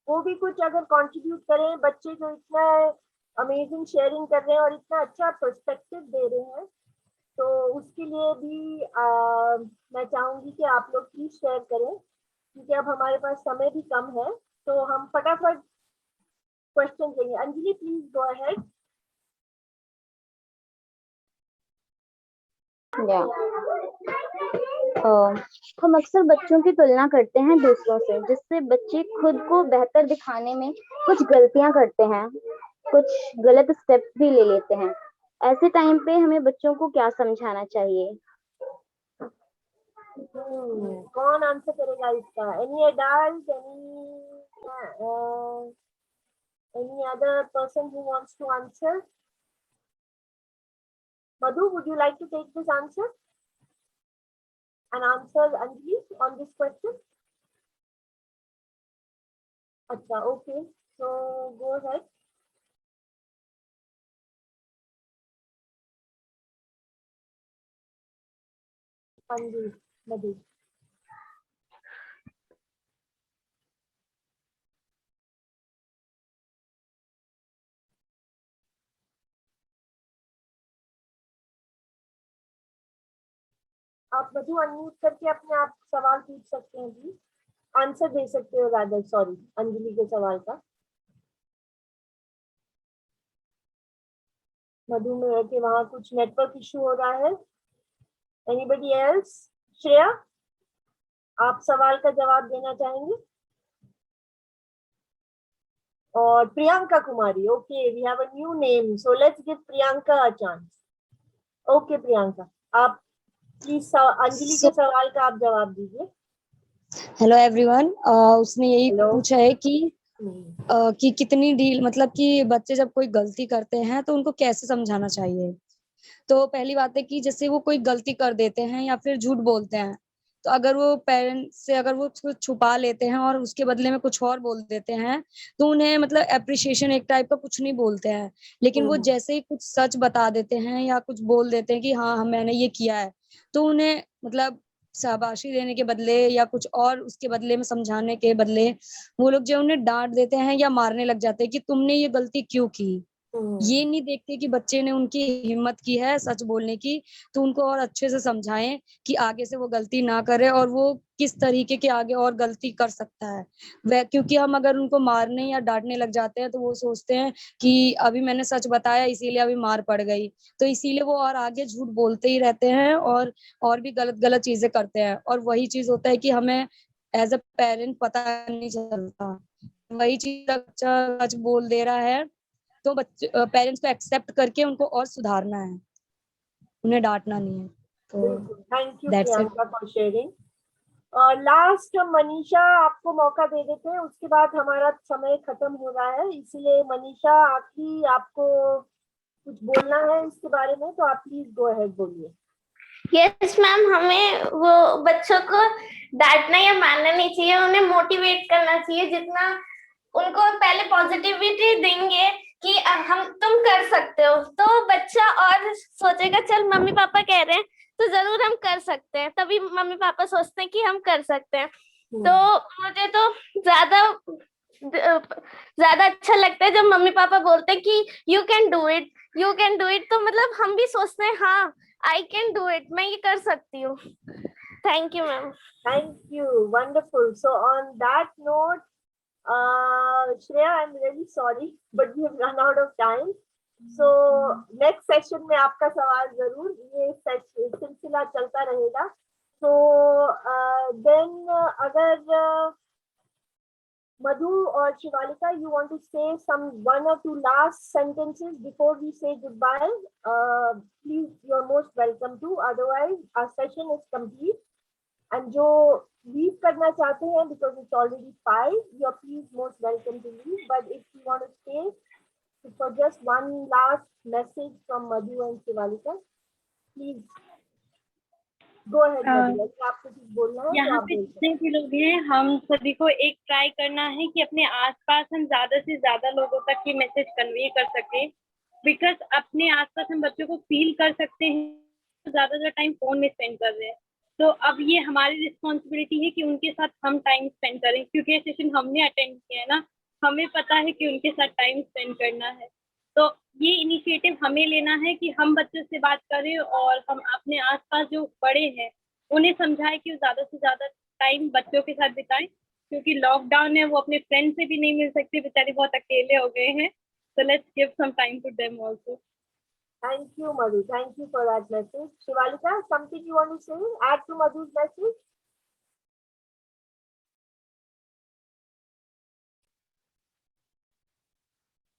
वो भी कुछ अगर कंट्रीब्यूट करें. बच्चे जो इतना अमेजिंग शेयरिंग कर रहे हैं और इतना अच्छा पर्सपेक्टिव दे रहे हैं, तो उसके लिए भी मैं चाहूंगी कि आप लोग प्लीज शेयर करें, क्योंकि अब हमारे पास समय भी कम है, तो हम फटाफट क्वेश्चन लेंगे. Anjali, please go ahead. हम अक्सर बच्चों की तुलना करते हैं दूसरों से, जिससे बच्चे खुद को बेहतर दिखाने में कुछ गलतियां करते हैं. कुछ गलत स्टेप्स भी ले लेते हैं। ऐसे टाइम पे हमें बच्चों को क्या समझाना चाहिए? कौन आंसर करेगा इसका? Any adult, any other person who wants to answer? Madhu, would you like to take this answer and answer Anjali on this question? Acha, okay. So go ahead. Anjali, Madhu. आप मधु अनम्यूट करके अपने आप सवाल पूछ सकते हैं प्लीज, आंसर दे सकते हो रादर, सॉरी, अंजलि के सवाल का। मधु में है कि वहां कुछ नेटवर्क इशू हो रहा है। Anybody else? श्रेया, आप सवाल का जवाब देना चाहेंगे? और Priyanka Kumari, okay, we have a new name, so let's give Priyanka a chance. Okay Priyanka, आप प्लीज अंजलि के सवाल का आप जवाब दीजिए। हेलो एवरीवन, उसने यही पूछा है कि कितनी डील, मतलब कि बच्चे जब कोई गलती करते हैं तो उनको कैसे समझाना चाहिए। तो पहली बात है कि जैसे वो कोई गलती कर देते हैं या फिर झूठ बोलते हैं, तो अगर वो पेरेंट्स से अगर वो कुछ छुपा लेते हैं और उसके बदले में कुछ और बोल देते हैं, तो उन्हें मतलब एप्रिशिएशन एक टाइप का कुछ नहीं बोलते हैं। लेकिन वो जैसे ही कुछ सच बता देते हैं या कुछ बोल देते हैं कि हाँ मैंने ये किया है, तो उन्हें मतलब शाबाशी देने के बदले या कुछ और उसके बदले में समझाने के बदले वो लोग जो उन्हें डांट देते हैं या मारने लग जाते हैं कि तुमने ये गलती क्यों की। ये नहीं देखते कि बच्चे ने उनकी हिम्मत की है सच बोलने की, तो उनको और अच्छे से समझाएं कि आगे से वो गलती ना करे और वो किस तरीके के आगे और गलती कर सकता है वह। क्योंकि हम अगर उनको मारने या डांटने लग जाते हैं तो वो सोचते हैं कि अभी मैंने सच बताया इसीलिए अभी मार पड़ गई, तो इसीलिए वो और आगे झूठ बोलते ही रहते हैं और भी गलत गलत चीजें करते हैं। और वही चीज होता है कि हमें एज अ पेरेंट पता नहीं चलता, वही चीज बच्चा सच बोल दे रहा है तो बच्चे पेरेंट्स को एक्सेप्ट करके उनको और सुधारना है, उन्हें डांटना नहीं है। तो thank you that's it. Priyanka for sharing. Last Manisha आपको मौका दे देते हैं, उसके बाद हमारा समय खत्म हो रहा है, इसीलिए मनीषा आखिरी आपको कुछ बोलना है इसके बारे में, तो आप प्लीज गो अहेड बोलिए। यस मैम, हमें वो बच्चों को डांटना या मारना नहीं चाहिए, उन्हें मोटिवेट करना चाहिए। जितना उनको पहले पॉजिटिविटी देंगे कि तुम कर सकते हो, तो बच्चा और सोचेगा चल मम्मी पापा कह रहे हैं तो जरूर हम कर सकते हैं, तभी मम्मी पापा सोचते हैं कि हम कर सकते हैं। तो मुझे तो ज्यादा अच्छा लगता है जब मम्मी पापा बोलते हैं कि you can do it, you can do it, तो मतलब हम भी सोचते हैं हाँ आई कैन डू इट, मैं ये कर सकती हूँ। Thank you ma'am. Thank you, wonderful. So on that note, Shreya, I'm really sorry, but we have run out of time. So next session में आपका सवाल जरूर, ये सिलसिला चलता रहेगा। So then अगर Madhu or Shivalika, you want to say some 1 or 2 last sentences before we say goodbye, please, you're most welcome to. Otherwise, our session is complete. And जो लीव करना चाहते हैं, because it's already 5, you're please most welcome to leave. But if you want to stay for just one last message from Madhu and Shivalika, please go ahead Madhu. अगर आपको कुछ बोलना है यहाँ पे जितने भी लोग हैं, हम सभी को एक ट्राई करना है कि अपने आसपास हम ज्यादा से ज्यादा लोगों तक ये मैसेज कन्वे कर सके, बिकॉज अपने आसपास हम बच्चों को फील कर सकते हैं ज्यादा टाइम फोन में स्पेंड कर रहे हैं। तो अब ये हमारी रिस्पॉन्सिबिलिटी है कि उनके साथ हम टाइम स्पेंड करें, क्योंकि ये सेशन हमने अटेंड किया है ना, हमें पता है कि उनके साथ टाइम स्पेंड करना है। तो ये इनिशिएटिव हमें लेना है कि हम बच्चों से बात करें और हम अपने आसपास जो बड़े हैं उन्हें समझाएं कि ज्यादा से ज्यादा टाइम बच्चों के साथ बिताएं, क्योंकि लॉकडाउन है, वो अपने फ्रेंड से भी नहीं मिल सकते, बेचारे बहुत अकेले हो गए हैं। So let's give some time to them also. Thank you, Madhu. Thank you for that message. Shivalika, something you want to say? Add to Madhu's message?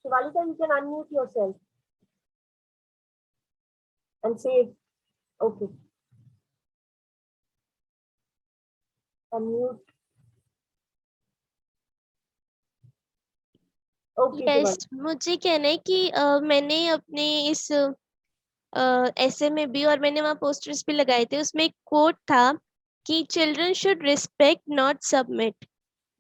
Shivalika, you can unmute yourself and say, okay. Unmute. Okay, yes, Shivalika. मुझे कहना है कि मैंने अपने इस ऐसे में भी और मैंने वहाँ पोस्टर्स भी लगाए थे, उसमें एक कोट था कि children should respect not submit,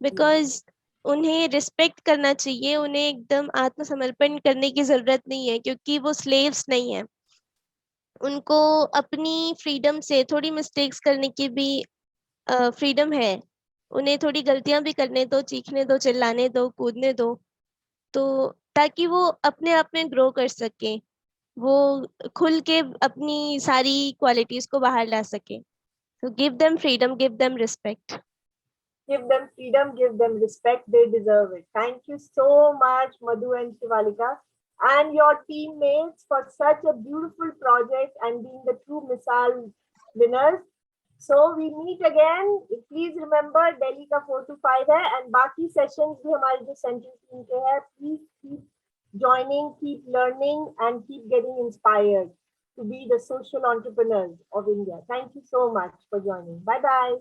because उन्हें रिस्पेक्ट करना चाहिए, उन्हें एकदम आत्मसमर्पण करने की जरूरत नहीं है, क्योंकि वो स्लेव्स नहीं है। उनको अपनी फ्रीडम से थोड़ी मिस्टेक्स करने की भी फ्रीडम है, उन्हें थोड़ी गलतियां भी करने दो, चीखने दो, चिल्लाने दो, कूदने दो, तो ताकि वो अपने आप में ग्रो कर सके, वो खुल के अपनी सारी क्वालिटीज को बाहर ला सके। So give them freedom, give them respect. Give them freedom, give them respect. They deserve it. Thank you so much, Madhu and Shivalika, and your teammates for such a beautiful project and being the true Misal winners. So we meet again. Please remember Delhi का 4 to 5 है, and बाकी sessions भी हमारे जो central team के हैं. Please keep joining, keep learning, and keep getting inspired to be the social entrepreneurs of India. Thank you so much for joining. Bye bye.